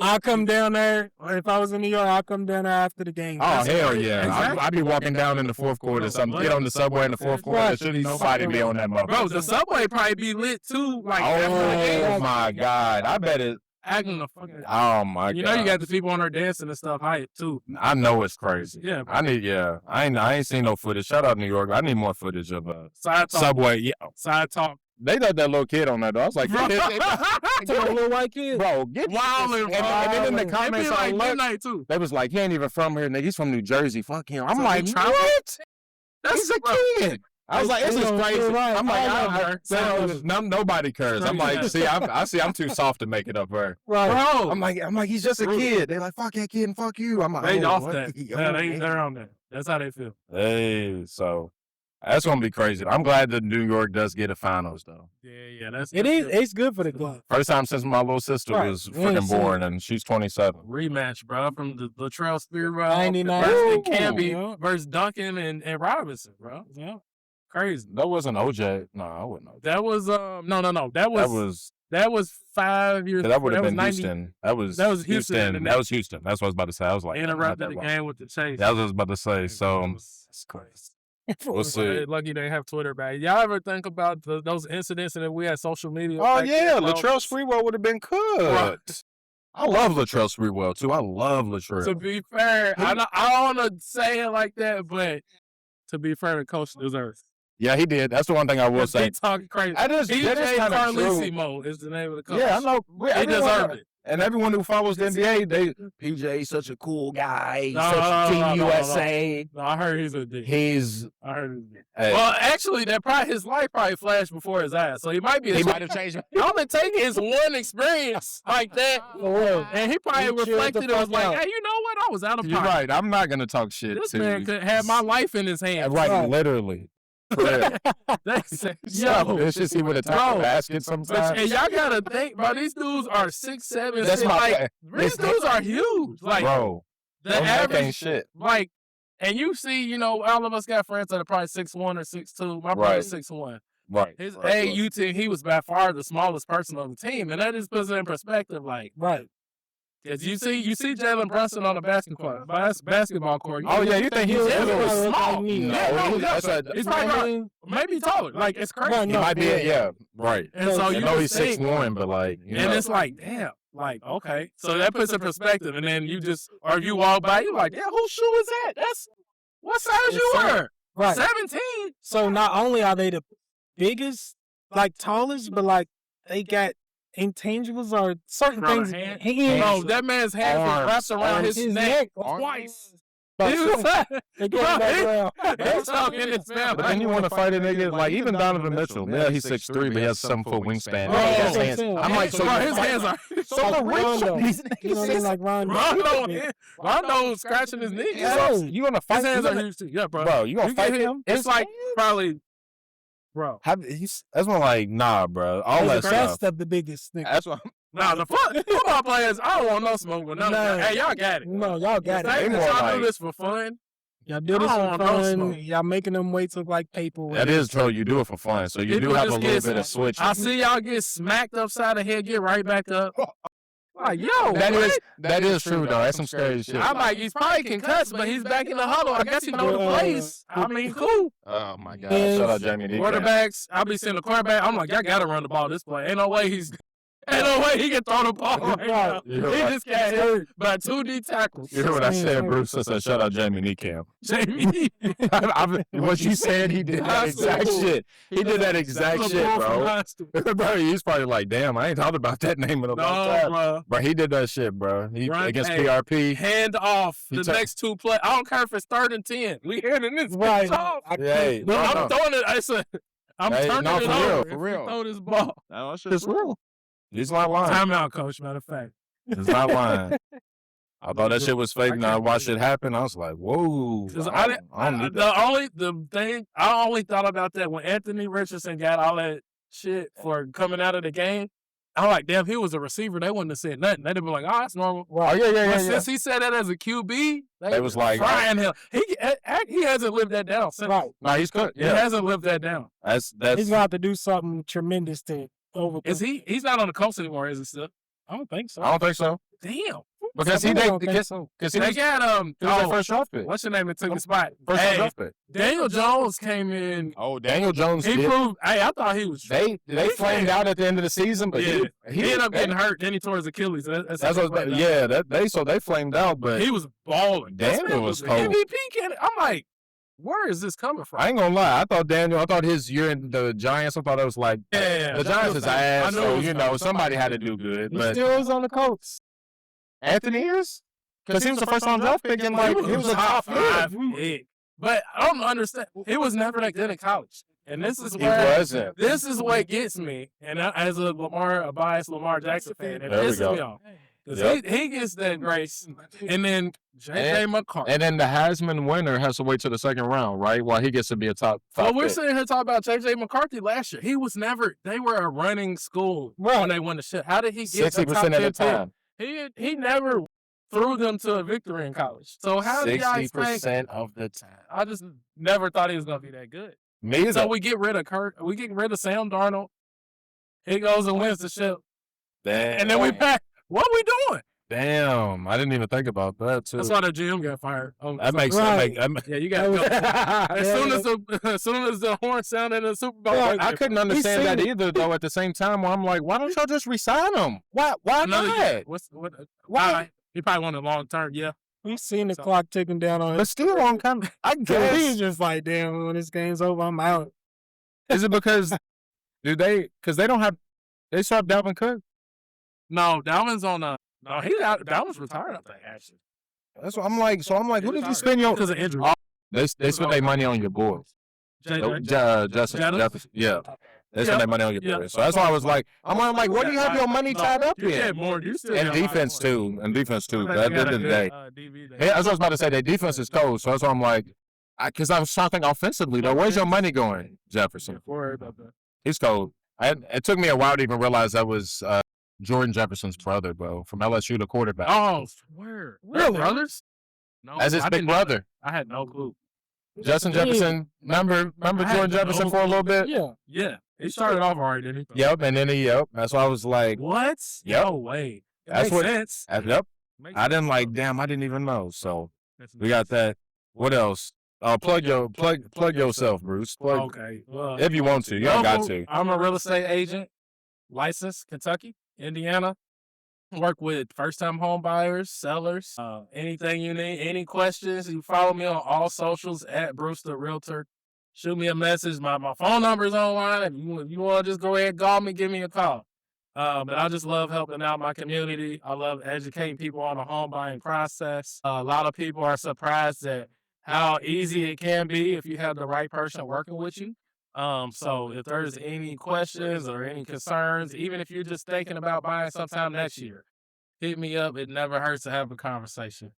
I'll come down there. If I was in New York, I'll come down there after the game. Oh, hell yeah. Exactly. I'd be walking down in the fourth quarter or something. Get on the subway in the fourth quarter. There shouldn't nobody be on that motherfucker. Bro, the subway probably be lit too. Like, after the Oh, game. my God. I bet it. Acting the fucking. Oh, my God. You know, you got the people on there dancing and stuff hype too. I know it's crazy. Yeah, bro. I ain't seen no footage. Shout out New York. I need more footage of Side talk. Subway. Yeah. Side talk. They got that little kid on there, though. I was like, To a little white kid. bro, get Wildin', and then in the It comments, be I like looked, midnight too. they was like, he ain't even from here, nigga. He's from New Jersey. Fuck him. I'm So like, he traveled? what? That's He's a kid. I was like, this is crazy. I'm like, nobody cares. I'm like, see, I'm too soft to make it up for her. Right. Bro, I'm like, he's just a kid. They like, fuck that kid and fuck you. I'm like, they oh, off what? that. Yeah, they're on that. That's how they feel. Hey, so that's gonna be crazy. I'm glad that New York does get a finals though. Yeah, that's It is. It's good for the club. First time since my little sister Right. was We ain't freaking seen born, and she's 27. rematch, bro, from the Latrell Sprewell 99. versus Ooh. Camby Yeah. versus Duncan and Robinson, bro. Yeah. Crazy. That wasn't OJ. No, I wouldn't know. That was no. That was 5 years. That would have was been 90 Houston. That was Houston. That was Houston. That's what I was about to say. I was like, Interrupted the wrong. game with the chase. That's what I was about to say. So That's crazy. we'll see. Lucky they have Twitter back. Y'all ever think about those incidents that we had social media? Oh back yeah, then, bro? Latrell Sprewell would have been good. I love Latrell Sprewell too. I love Latrell. To be fair, I don't want to say it like that, but to be fair, the coach deserves. Yeah, he did. That's the one thing I will say. He talking crazy. That is DJ kind of true. Carlissimo is the name of the coach. Yeah, I know. He deserved it. And everyone who follows the NBA, PJ's such a cool guy. He's No, such no, Team no, no, USA. No, I heard he's a dick. I heard Hey. Well, actually, his life probably flashed before his eyes, so he might be. He might have changed. He only taking his one experience like that, and he probably He chilled reflected the and was fuck like, out. "Hey, you know what? I was out of You're pocket. right. I'm not gonna talk shit This to man could have my life in his hands." Right, literally. For real. It's just he would have touched the Bro. basket sometimes. And y'all gotta think, bro. These dudes are 6'7". That's my like, these dudes are huge. Like bro. the Those neck ain't average, shit. like, and you see, all of us got friends that are probably 6'1" or 6'2". My brother's 6'1". Right. His right. AAU team, he was by far the smallest person on the team, and that just puts it in perspective. Like, Right. cause you see Jalen Brunson on the basketball court. Oh yeah, you think he's Yeah, little? he was small. No, He's probably maybe taller. Like, it's crazy. Right, He no, might be, yeah, right. And so I you know would he's think, 6'1", but like, you and know. it's like, damn, like, okay. So that puts in perspective, and then you walk by, you like, yeah, whose shoe is that? That's what size you were? Right. 17. So not only are they the biggest, like tallest, but like they got intangibles or certain Bro, things. hand- Hands. Bro, that man's hand was Arms. wrapped around his neck Arms. twice. But He was like, they get back around. He's talking in his mouth. But then you want to fight a nigga like even Donovan Mitchell. Yeah, he's 6'3", but he has 7-foot wingspan. Bro, His that's hands- what I'm I'm like, so bro, you his fight- hands are. So the Rondo. rich, these You know what I mean? Like Rondo. Rondo scratching his knee. Yeah. you gonna fight? His hands you are gonna- huge too. Yeah, bro. Bro, you gonna You fight get him? It's like probably, bro. That's one like, nah, bro. All that The best stuff. of the biggest nigga. That's what. Nah, the football players, I don't want no smoke with none of No. them. Hey, y'all got it. No, y'all got The fact it. They that more y'all like- do this for fun. Y'all do this I for don't want no fun. smoke. Y'all making them weights look like paper. That is true. You do it for fun, so you People do have a just little get- bit of switch. I see y'all get smacked upside the head, get right back up. Like, yo, That is true though. That's some scary shit. I'm like, he's probably concussed, but he's back in the huddle. I guess he know the plays. I mean, cool. Oh my god! Yes. Shout out Jamie D. Quarterbacks, I'll be seeing the quarterback. I'm like, y'all gotta run the ball this play. Ain't no way he's Ain't no way he can throw the ball right now. You hear He what just got hit by 2 D tackles. You hear what I said, Bruce? I said, shout out Jamie Neecamp. Jamie. What you said, he did that exact shit. He did that exact shit, bro. Bro, he's probably like, damn, I ain't thought about that name in a long time. bro. Bro, he did that shit, bro. He Right, against hey, PRP. Hand off the next 2 plays. I don't care if it's 3rd and 10. We handing this bitch off. Hey, No, I'm throwing it. I said, I'm Hey, turning no, it for over. real, if for we real. throw this ball. That It's shit's real. He's not lying. Timeout, coach. Matter of fact. He's not lying. I thought that shit was fake. Now I watched it happen. I was like, whoa. 'Cause I don't need that. the thing I only thought about that when Anthony Richardson got all that shit for coming out of the game. I'm like, damn, he was a receiver. They wouldn't have said nothing. They'd have been like, oh, that's normal. Oh, yeah. But since he said that as a QB, They was like, frying him. He hasn't lived that down. Since. Right. nah, he's good. He Yeah. hasn't lived that down. He's That's gonna have to do something tremendous to overcome. Is he? He's not on the Colts anymore, is he still? I don't think so. I don't think so. Damn. Because I he don't did think so. because he They was got their first draft pick. what's your name that took his spot? First Hey, draft pick. Daniel Jones came in. Oh, Daniel Jones He did. proved. Hey, I thought he was. They flamed out at the end of the season, but Yeah. He ended up getting hurt. hurt. Then he tore his Achilles. That's What, yeah, they flamed out, but He was balling. Daniel This man was an cold. MVP candidate. I'm like, where is this coming from? I ain't gonna lie. I thought his year in the Giants, I thought it was like Yeah, the Giants is ass, I know so it was somebody had to do good. He But still is on the Colts. Anthony is? Because he was the first round draft pick and like he was a top 5 pick. But I don't understand. He was never that good in college. And this is He where wasn't. this is what gets me. And as a biased Lamar Jackson fan, it There we pisses go. me off. Because Yep. he gets that grace. And then J.J. McCarthy. And then the Heisman winner has to wait till the second round, right? While he gets to be a top 5 Well, we're pick. sitting here talking about J.J. McCarthy last year. He was never. They were a running school when they won the shit. How did he get 60% the top of the 10 pick? time. He never threw them to a victory in college. So how do y'all expect? 60% of the time. I just never thought he was gonna be that good. Me either. So we get rid of Kurt. We get rid of Sam Darnold. He goes and wins the ship, Damn. and then we pack. What are we doing? Damn. I didn't even think about that too. That's why the GM got fired. That makes Right. sense. Yeah, you got to go. As soon as the horn sounded in the Super Bowl, I couldn't understand that either, though. At the same time, where I'm like, why don't y'all just resign him? Why Another year. not? Why? He probably wanted long term. Yeah. We've seen the So- clock ticking down on But his. still, on kind of, I He's guess. just like, damn, when this game's over, I'm out. Is it because because they don't have they still have Dalvin Cook? No, Dalvin's on a. No, he's out. Dalvin's retired. I think actually That's what I'm like. So I'm like, who did you spend your? because of injury. They spent their money on your boys. Jefferson. Yeah. They spent their money on your Yeah. boys. So that's why I was like, I'm like, what do you have your money tied up You in? get more. You still And got defense a lot more. too. And defense too. I At think the you end got of the a day. good, DB there. Yeah, that's what I was about to say. Their defense is cold. So that's why I'm like, because I was trying to think offensively though. Where's your money going, Jefferson? Don't worry about that. He's cold. It took me a while to even realize that was Jordan Jefferson's brother, bro, from LSU, the quarterback. Oh, where? Really? Brothers? No, As his I big didn't- brother. I had no clue. Justin Yeah. Jefferson, remember I had Jordan Jefferson no for a little bit? Yeah. Yeah, he started off already, didn't he? Yep, and then that's why I was like, What? Yep. No way. It That's makes what- sense. yep. Makes I didn't sense. like, damn, I didn't even know. So That's we got that. What else? Plug yourself, Bruce. Plug Okay. Well, if you want to. You don't got to. I'm a real estate agent, licensed Kentucky, Indiana. Work with first-time home buyers, sellers, anything you need, any questions. You follow me on all socials at Bruce the Realtor. Shoot me a message. My phone number is online. If you want to just go ahead and call me, give me a call. But I just love helping out my community. I love educating people on the home buying process. A lot of people are surprised at how easy it can be if you have the right person working with you. So if there's any questions or any concerns, even if you're just thinking about buying sometime next year, hit me up. It never hurts to have a conversation.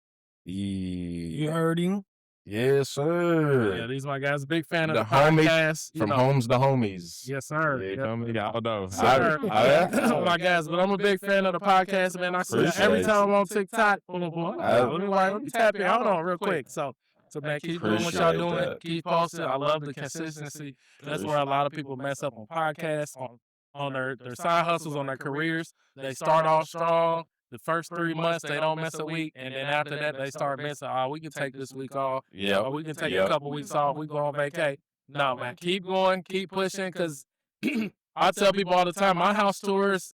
You heard him. Yes, sir. Yeah, these my guys. Big fan of The the homies podcast. you From know. Homes to Homies. Yes, sir. Yeah, Yeah. feel me? I don't know. Sir. I- my guys, but I'm a big fan of the podcast, man. I see that every Appreciate time I'm on TikTok. Let me tap in. Hold on real quick. So man, keep doing what y'all Appreciate doing. that. Keep posting. I love the consistency. That's where a lot of people mess up on podcasts, on their side hustles, on their careers. They start off strong. The first 3 months, they don't miss a week. And then after that, they start missing. Oh, we can take this week off. Yep. Or we can take Yep. a couple weeks off. We go on vacay. No, man, keep going. Keep pushing. Because I tell people all the time, my house tours,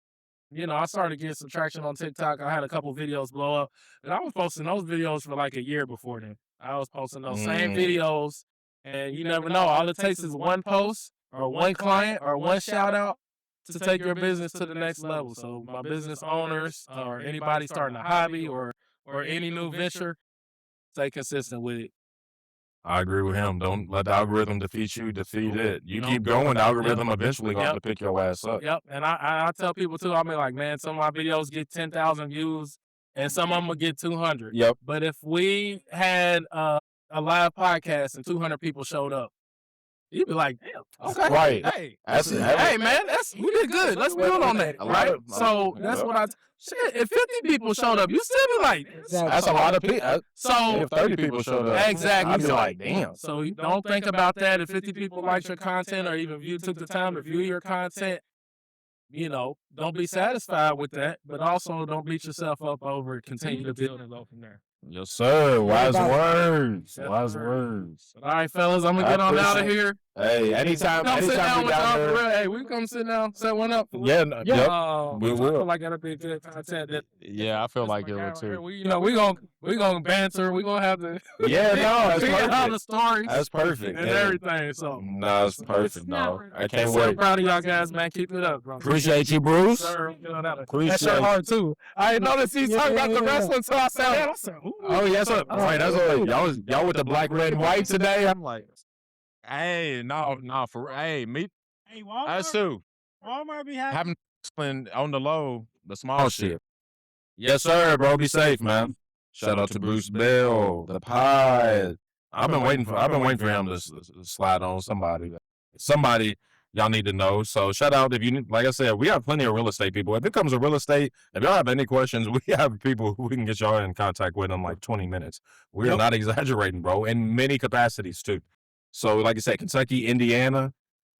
I started getting some traction on TikTok. I had a couple videos blow up, and I was posting those videos for like a year before then. I was posting those same videos, and you never know. All it takes is one post or one client or one shout out to take your business to the next level. So my business owners or anybody starting a hobby or any new venture, stay consistent with it. I agree with him. Don't let the algorithm defeat you. Defeat it. You keep going, the algorithm eventually going to pick your ass up. Yep. And I tell people too, I mean, like, man, some of my videos get 10,000 views and some of them will get 200. Yep. But if we had a live podcast and 200 people showed up, you'd be like, damn, okay. Right. Hey, man, we did good. Let's build on that. Right? So that's what shit, if 50 people showed up, you still be like, that's a lot of people. So if 30 people showed up, exactly. I'd be like, damn. So you don't think about that. If 50 people liked your content or even if you took the time to view your content, don't be satisfied with that, but also don't beat yourself up over it. Continue to build and go from there. Yes, sir. Wise words. Wise words. All right, fellas, I'm gonna get on out of here. Hey, anytime Come sit down we with down y'all. there. Hey, we come sit down, set one up. Yeah, yep. We I will. feel like that'll be good content. Yeah, I feel like it will too. We gonna banter. We gonna have to. Yeah, no, that's figure out perfect. the stories. That's perfect. And everything. So no, it's perfect, dog. I can't so wait. proud of y'all guys, man. Keep it up, bro. Appreciate you, Bruce. Sir, Appreciate that's your heart too. I didn't notice he's talking about the wrestling, so I said, oh yes, sir. Right, that's what y'all with the black, red, and white today. I'm like, hey, no, meet. Hey, Walmart. That's too. Walmart be Having on the low, the small shit. Yes, sir, bro. Be safe, man. Shout out to Bruce Bell, the pod. I've been waiting for him to slide on somebody. Somebody y'all need to know. So shout out if you need, like I said, we have plenty of real estate people. If it comes to real estate, if y'all have any questions, we have people who we can get y'all in contact with in like 20 minutes. We are not exaggerating, bro, in many capacities too. So like I said, Kentucky, Indiana,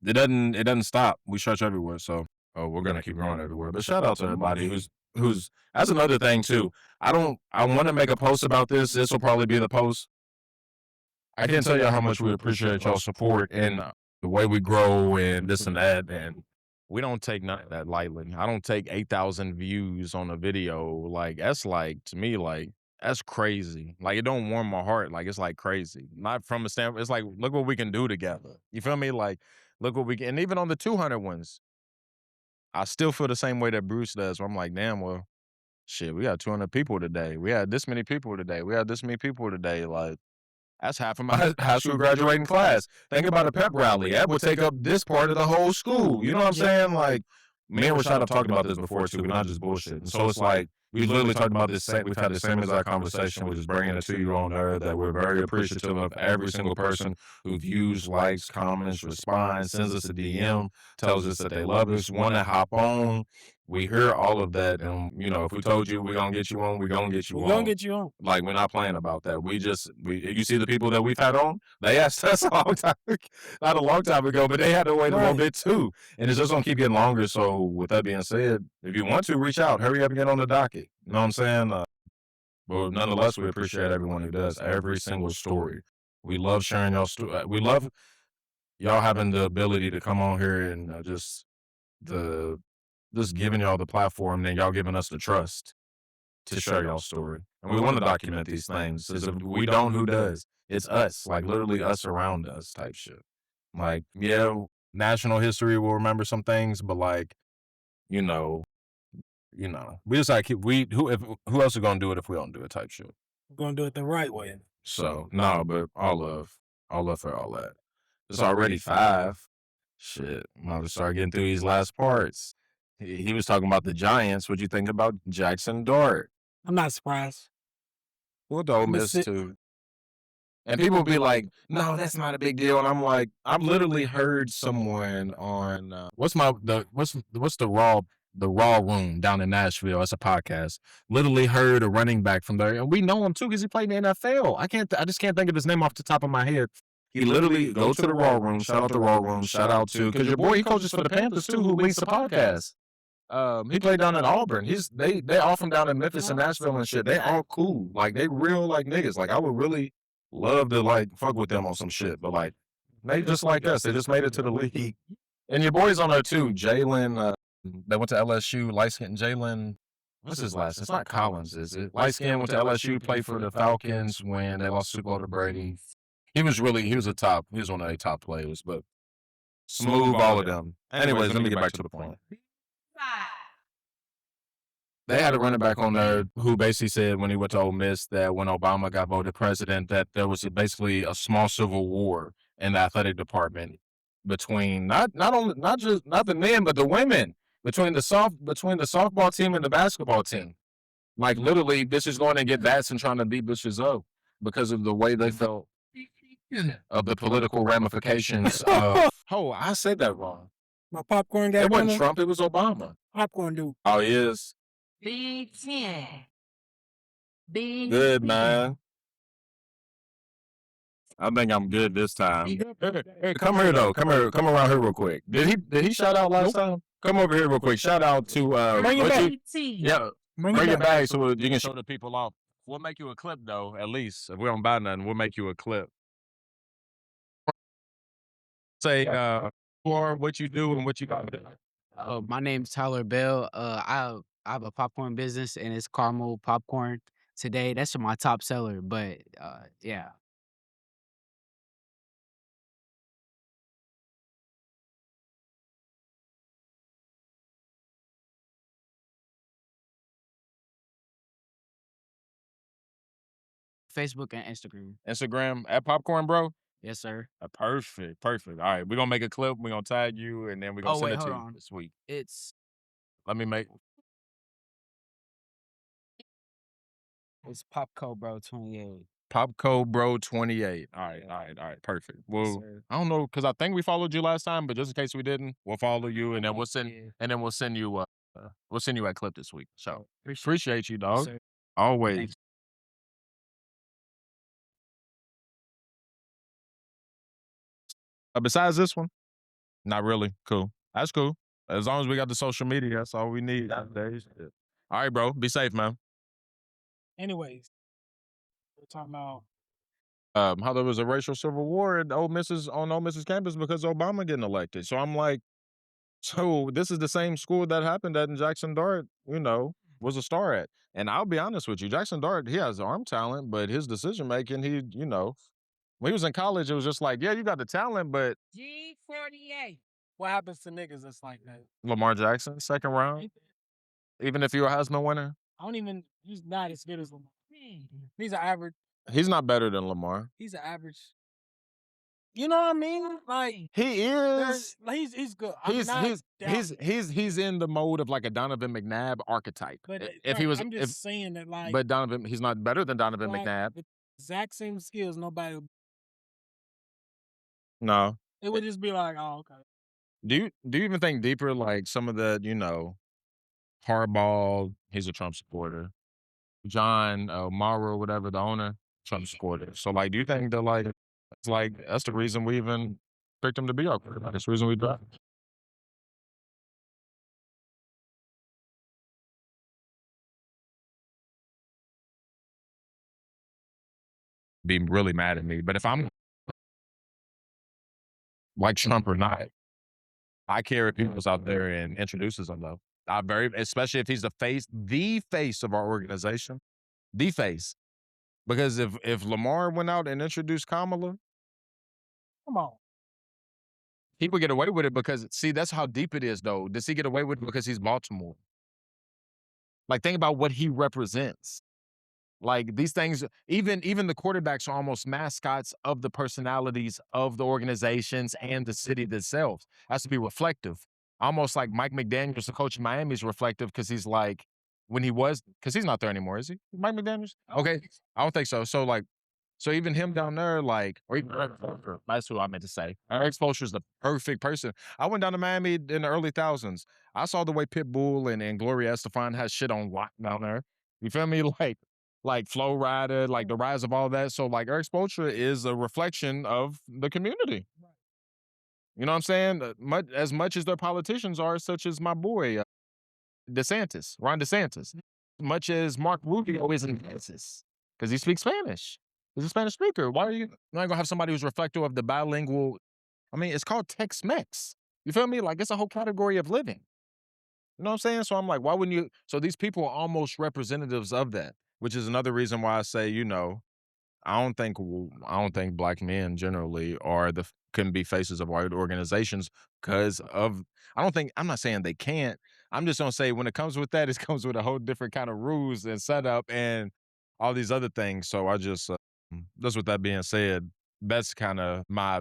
it doesn't stop. We stretch everywhere. So we're gonna keep growing everywhere. But shout out to everybody who's that's another thing too. I want to make a post about this. This will probably be the post. I can't tell you how much we appreciate y'all's support and the way we grow and this and that. And we don't take none of that lightly. I don't take 8,000 views on a video. Like, that's like, to me, like, that's crazy. Like, it don't warm my heart. Like, it's like crazy. Not from a standpoint. It's like, look what we can do together. You feel me? Like, look what we can. And even on the 200 ones, I still feel the same way that Bruce does. Where I'm like, damn, well, shit, we got 200 people today. We had this many people today. We had this many people today. Like, that's half of my high school graduating class. Think about a pep rally. That would take up this part of the whole school. You know what I'm saying? Like, me and Rashad have talked about this before too. We're not just bullshitting. So it's like, we literally talked about this. We've had the same exact conversation, which is bringing it to you on there, that we're very appreciative of every single person who views, likes, comments, responds, sends us a DM, tells us that they love us, want to hop on. We hear all of that, and if we told you we're gonna get you on, we're gonna get you on. We're gonna get you on. Like, we're not playing about that. You see the people that we've had on, they asked us a long time, not a long time ago, but they had to wait a little bit too. And it's just gonna keep getting longer. So with that being said, if you want to reach out, hurry up and get on the docket. You know what I'm saying? But nonetheless, we appreciate everyone who does every single story. We love sharing y'all story. We love y'all having the ability to come on here and just giving y'all the platform, and y'all giving us the trust to share y'all story. And we want to document these things. If we don't, who does? It's us, like literally us around us type shit. Like, yeah, national history will remember some things, but like, we just like who else is gonna do it if we don't do it type shit. We're gonna do it the right way. So no, but all love for all that. It's already 5. Shit, I'm gonna start getting through these last parts. He was talking about the Giants. What'd you think about Jaxon Dart? I'm not surprised. Well, don't miss too. And people be like, "No, that's not a big deal." And I'm like, I've literally heard someone on what's the Raw Room down in Nashville. That's a podcast. Literally heard a running back from there, and we know him too because he played in the NFL. I just can't think of his name off the top of my head. He literally go to the Raw Room. Shout out to Raw Room. Shout out to, because your boy, he coaches for the Panthers too, who leads the podcast. He played down at Auburn. They all from down in Memphis and Nashville and shit. They all cool. Like, they real like niggas. Like, I would really love to like fuck with them on some shit. But like, they just like us. They just made it to the league. And your boy's on there too, Jalen. They went to LSU, light-skinned Jalen. What's his last? It's not Collins, is it? Light-skinned, went to LSU, played for the Falcons when they lost Super Bowl to Brady. He was one of the top players, but smooth all of them. Anyways, let me get back to the point. They had a running back on there who basically said when he went to Ole Miss that when Obama got voted president that there was basically a small civil war in the athletic department between not the men but the women, between the softball team and the basketball team. Like literally, bitches going and get bats and trying to beat bitches up because of the way they felt of the political ramifications of. Oh, I said that wrong. My popcorn guy. It wasn't Trump. It was Obama. Popcorn dude. Oh, he is. Big 10. Big Good, man. I think I'm good this time. Hey, come here though. Come around here real quick. Did he shout out last time? Come over here real quick. Shout out to Bring it back. yeah. Bring it back so you can show the people off. We'll make you a clip though, at least. If we don't buy nothing, we'll make you a clip. Say for what you do and what you got. My name's Tyler Bell. I have a popcorn business and it's caramel popcorn. Today, that's my top seller, but yeah. Facebook and Instagram. Instagram at Popcorn Bro. Yes, sir. Perfect. All right, we're gonna make a clip. We're gonna tag you, and then we're gonna send it to you this week. It's Popco Bro 28. Popco Bro 28. All right. Perfect. Well, Yes, sir. I don't know because I think we followed you last time, but just in case we didn't, we'll follow you, and then we'll send you a clip this week. So appreciate you, dog. Sir. Always. Thanks. Besides this one, not really. Cool. That's cool. As long as we got the social media, that's all we need nowadays. All right, bro. Be safe, man. Anyways, we're talking about How there was a racial civil war at Ole Miss's campus because Obama getting elected. So I'm like, so this is the same school that happened at Jaxon Dart, was a star at. And I'll be honest with you, Jaxon Dart, he has arm talent, but his decision making, when he was in college, it was just like, yeah, you got the talent, but G48. what happens to niggas that's like that. Lamar Jackson, second round, even if you're a Heisman winner, He's not as good as Lamar. He's an average. he's not better than Lamar. He's an average. You know what I mean? Like He is. he's good. He's in the mode of like a Donovan McNabb archetype. But I'm just saying that like. But Donovan, he's not better than Donovan like, McNabb. with the exact same skills, nobody. No. It would just be like, oh, okay. Do you even think deeper? Like some of the, Harbaugh, he's a Trump supporter. John Morrow, whatever, the owner, Trump supporter. So like, do you think that like it's like that's the reason we even picked him to be our quarterback? That's the reason we drafted. Be really mad at me, but if I'm like Trump or not, I care if he goes out there and introduces him though. Especially if he's the face of our organization, the face. Because if Lamar went out and introduced Kamala, Come on. he would get away with it because, see, that's how deep it is, though. Does he get away with it because he's Baltimore? Like, think about what he represents. Like, these things, even the quarterbacks are almost mascots of the personalities of the organizations and the city itself. Has to be reflective. Almost like Mike McDaniels, the coach of Miami, is reflective because he's like, because he's not there anymore, is he? Mike McDaniels? Okay, I don't think so. So even him down there, like, or even Eric Spoelstra, that's who I meant to say. Eric Spoelstra is the perfect person. I went down to Miami in the early thousands. I saw the way Pitbull and Gloria Estefan has shit on lock down there. You feel me? Like Flow Rider, like the rise of all that. So like Eric Spoelstra is a reflection of the community. You know what I'm saying? As much as their politicians are, such as my boy, Ron DeSantis. Much as Mark Rubio is in Texas, because he speaks Spanish. He's a Spanish speaker. Why are you not going to have somebody who's reflective of the bilingual? I mean, it's called Tex-Mex. You feel me? Like, it's a whole category of living. You know what I'm saying? So I'm like, why wouldn't you? So these people are almost representatives of that, which is another reason why I say, I don't think black men generally are can be faces of white organizations because of I'm not saying they can't. I'm just gonna say when it comes with that, it comes with a whole different kind of rules and setup and all these other things. So I just just with that being said, that's kind of my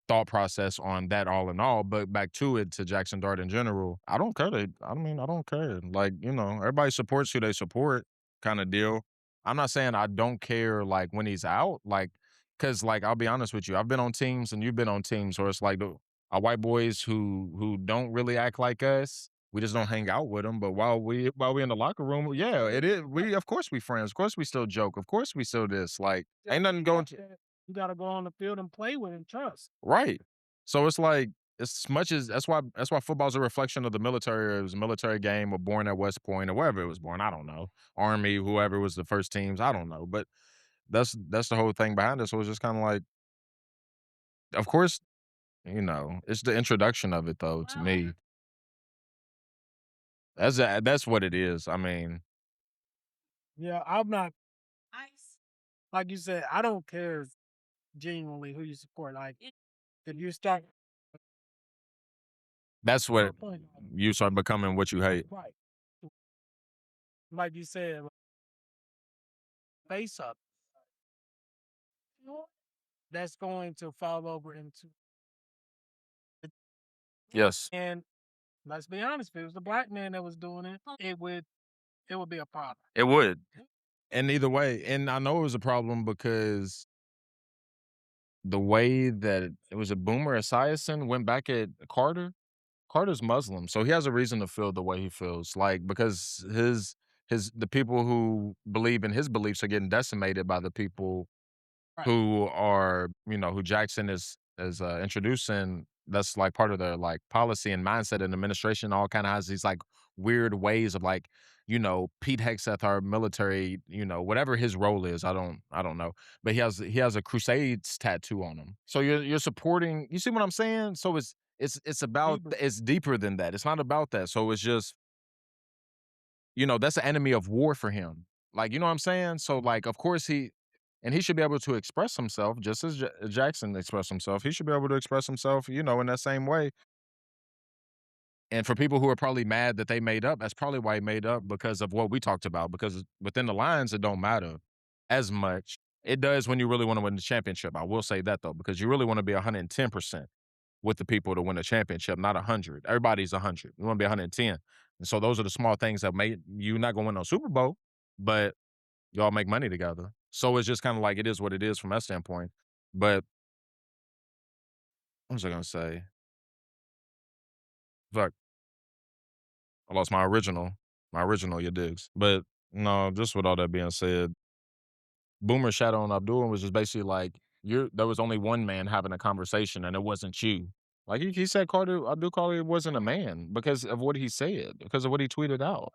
thought process on that all in all. But back to it to Jaxson Dart in general, I don't care. I don't care. Like, everybody supports who they support kind of deal. I'm not saying I don't care like when he's out, like, cause like I'll be honest with you, I've been on teams and you've been on teams where it's like our white boys who don't really act like us. We just don't hang out with them. But while we in the locker room, yeah, it is. We of course we friends. Of course we still joke. Of course we still this. Like ain't nothing going to You gotta go on the field and play with and trust. right. So it's like as much as that's why football's a reflection of the military. It was a military game or born at West Point or wherever it was born. I don't know. Army, whoever was the first teams. I don't know. But that's the whole thing behind it. So it's just kind of like, of course, it's the introduction of it though to me. That's what it is. I mean, Yeah, I'm not like you said, I don't care genuinely who you support. Like if you start that's what point, you start becoming what you hate. right. Like you said, face up. That's going to fall over into Yes, and let's be honest, if it was the black man that was doing it, it would be a problem. it would. And either way, and I know it was a problem because the way that it was a Boomer Esiason went back at Carter. Carter's Muslim, so he has a reason to feel the way he feels, like because the people who believe in his beliefs are getting decimated by the people Right. who are, who Jaxson is introducing. That's like part of their like policy and mindset and administration. All kind of has these like weird ways of like, Pete Hexeth, our military, whatever his role is. I don't know, but he has a Crusades tattoo on him. So you're supporting. You see what I'm saying? So it's about Deeper. it's deeper than that. It's not about that. So it's just that's an enemy of war for him. Like, you know what I'm saying? So like, of course he should be able to express himself just as Jaxson expressed himself. He should be able to express himself, in that same way. And for people who are probably mad that they made up, that's probably why he made up because of what we talked about. Because within the lines, it don't matter as much. It does when you really want to win the championship. I will say that though, because you really want to be 110% with the people to win a championship, not 100. Everybody's 100. You want to be 110. And so those are the small things that made you not going to win no Super Bowl, but y'all make money together. So it's just kind of like it is what it is from that standpoint. But what was I going to say? Fuck, I lost my original, you digs. But no, just with all that being said, Boomer Shadow and Abdul was just basically like, there was only one man having a conversation and it wasn't you. Like he said Abdul Kadir wasn't a man because of what he said, because of what he tweeted out.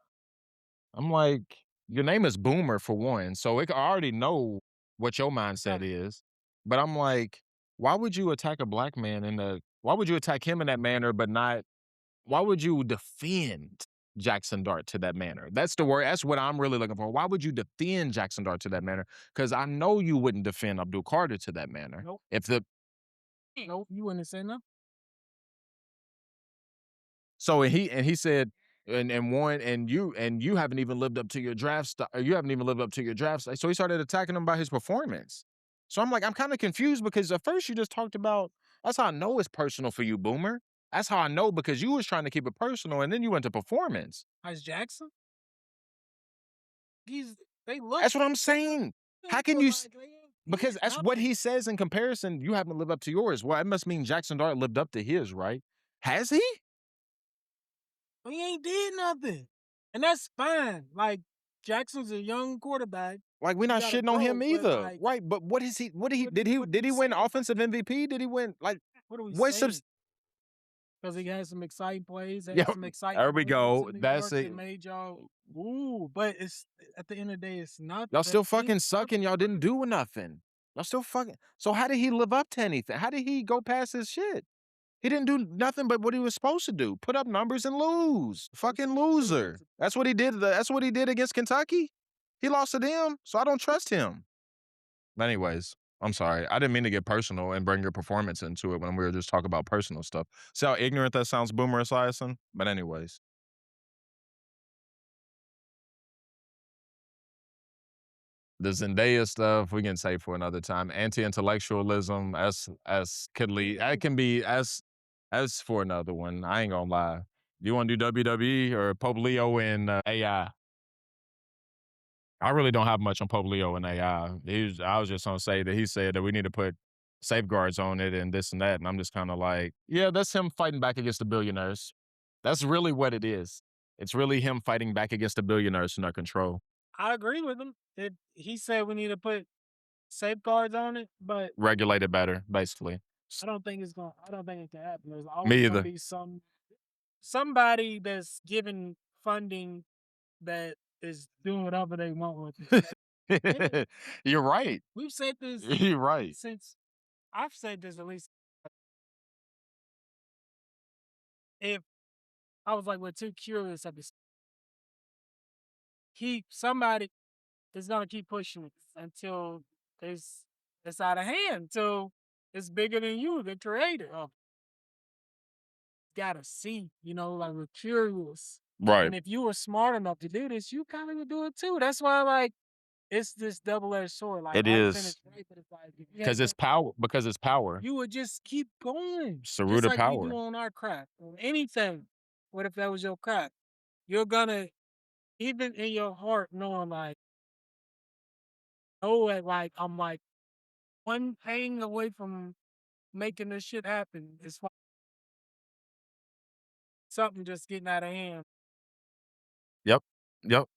I'm like, your name is Boomer for one, so I already know what your mindset is. But I'm like, why would you attack a black man why would you attack him in that manner, but not, why would you defend Jaxson Dart to that manner? That's the word. That's what I'm really looking for. Why would you defend Jaxson Dart to that manner? Because I know you wouldn't defend Abdul Carter to that manner. Nope. Nope, You wouldn't say no. So he said, and you haven't even lived up to your you haven't even lived up to your draft. So he started attacking him by his performance. So I'm like, I'm kind of confused because at first you just talked about, that's how I know it's personal for you, Boomer. That's how I know because you was trying to keep it personal and then you went to performance. As Jaxson, they look. That's what I'm saying. How can you? Like, Because that's what he says in comparison. You haven't lived up to yours. Well, it must mean Jaxson Dart lived up to his, right? Has he? He ain't did nothing, and that's fine. Like Jackson's a young quarterback. Like we're not gotta shitting on him grow, but, either, like, right? But what is he? What did he? what- Did he? what Did he you win saying? offensive MVP? Did he win like? What are we What saying? subs- Because he had some exciting plays. Had Yeah, some exciting there we plays go. in New That's York it. that made y'all. Ooh, but it's at the end of the day, it's not. Y'all that still ain't fucking sucking. Y'all didn't do nothing. Y'all still fucking. So how did he live up to anything? How did he go past his shit? He didn't do nothing but what he was supposed to do. Put up numbers and lose. Fucking loser. That's what he did. That's what he did against Kentucky. He lost to them, so I don't trust him. But anyways, I'm sorry. I didn't mean to get personal and bring your performance into it when we were just talking about personal stuff. See how ignorant that sounds, Boomer Esiason? But anyways. The Zendaya stuff we can save for another time. Anti-intellectualism as could lead. That can be as for another one. I ain't gonna lie. You want to do WWE or Pope Leo and AI? I really don't have much on Pope Leo and AI. I was just gonna say that he said that we need to put safeguards on it and this and that, and I'm just kind of like, yeah, that's him fighting back against the billionaires. That's really what it is. It's really him fighting back against the billionaires in their control. I agree with him. He said we need to put safeguards on it, but Regulate it better, basically. I don't think it can happen. There's Me always either. gonna be somebody that's giving funding that is doing whatever they want with it. You're right. We've said this You're right. since I've said this at least. If I was like, we're too curious of this, somebody is gonna keep pushing it until it's out of hand, until it's bigger than you, the creator of. Gotta see, like we're curious. Right. And if you were smart enough to do this, you kind of would do it too. That's why, like, it's this double-edged sword. Like, It all is. finished right, but it's like, if you Because had it's power. Because it's power. you would just keep going. It's the Just root of like we power. do on our craft or anything. What if that was your craft? You're gonna, even in your heart, knowing like, like I'm like one thing away from making this shit happen. It's something just getting out of hand, Yep.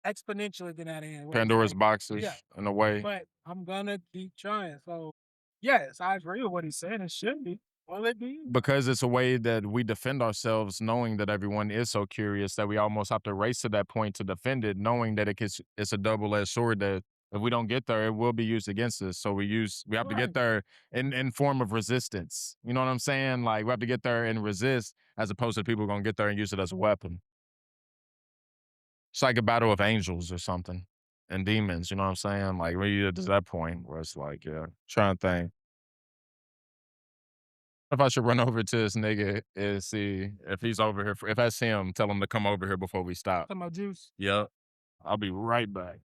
exponentially getting out of hand. Pandora's boxes, yeah. in a way. But I'm gonna keep trying. So yes, I agree with what he's saying. It should be. Will it be? Because it's a way that we defend ourselves, knowing that everyone is so curious that we almost have to race to that point to defend it, knowing that it's a double-edged sword that if we don't get there, it will be used against us. So we have to get Right. there in form of resistance. You know what I'm saying? Like we have to get there and resist, as opposed to people gonna get there and use it as a weapon. It's like a battle of angels or something and demons. You know what I'm saying? Like we get to that point where it's like, yeah, trying to think. If I should run over to this nigga and see if he's over here. If that's him, tell him to come over here before we stop. Talking about juice. Yep. I'll be right back.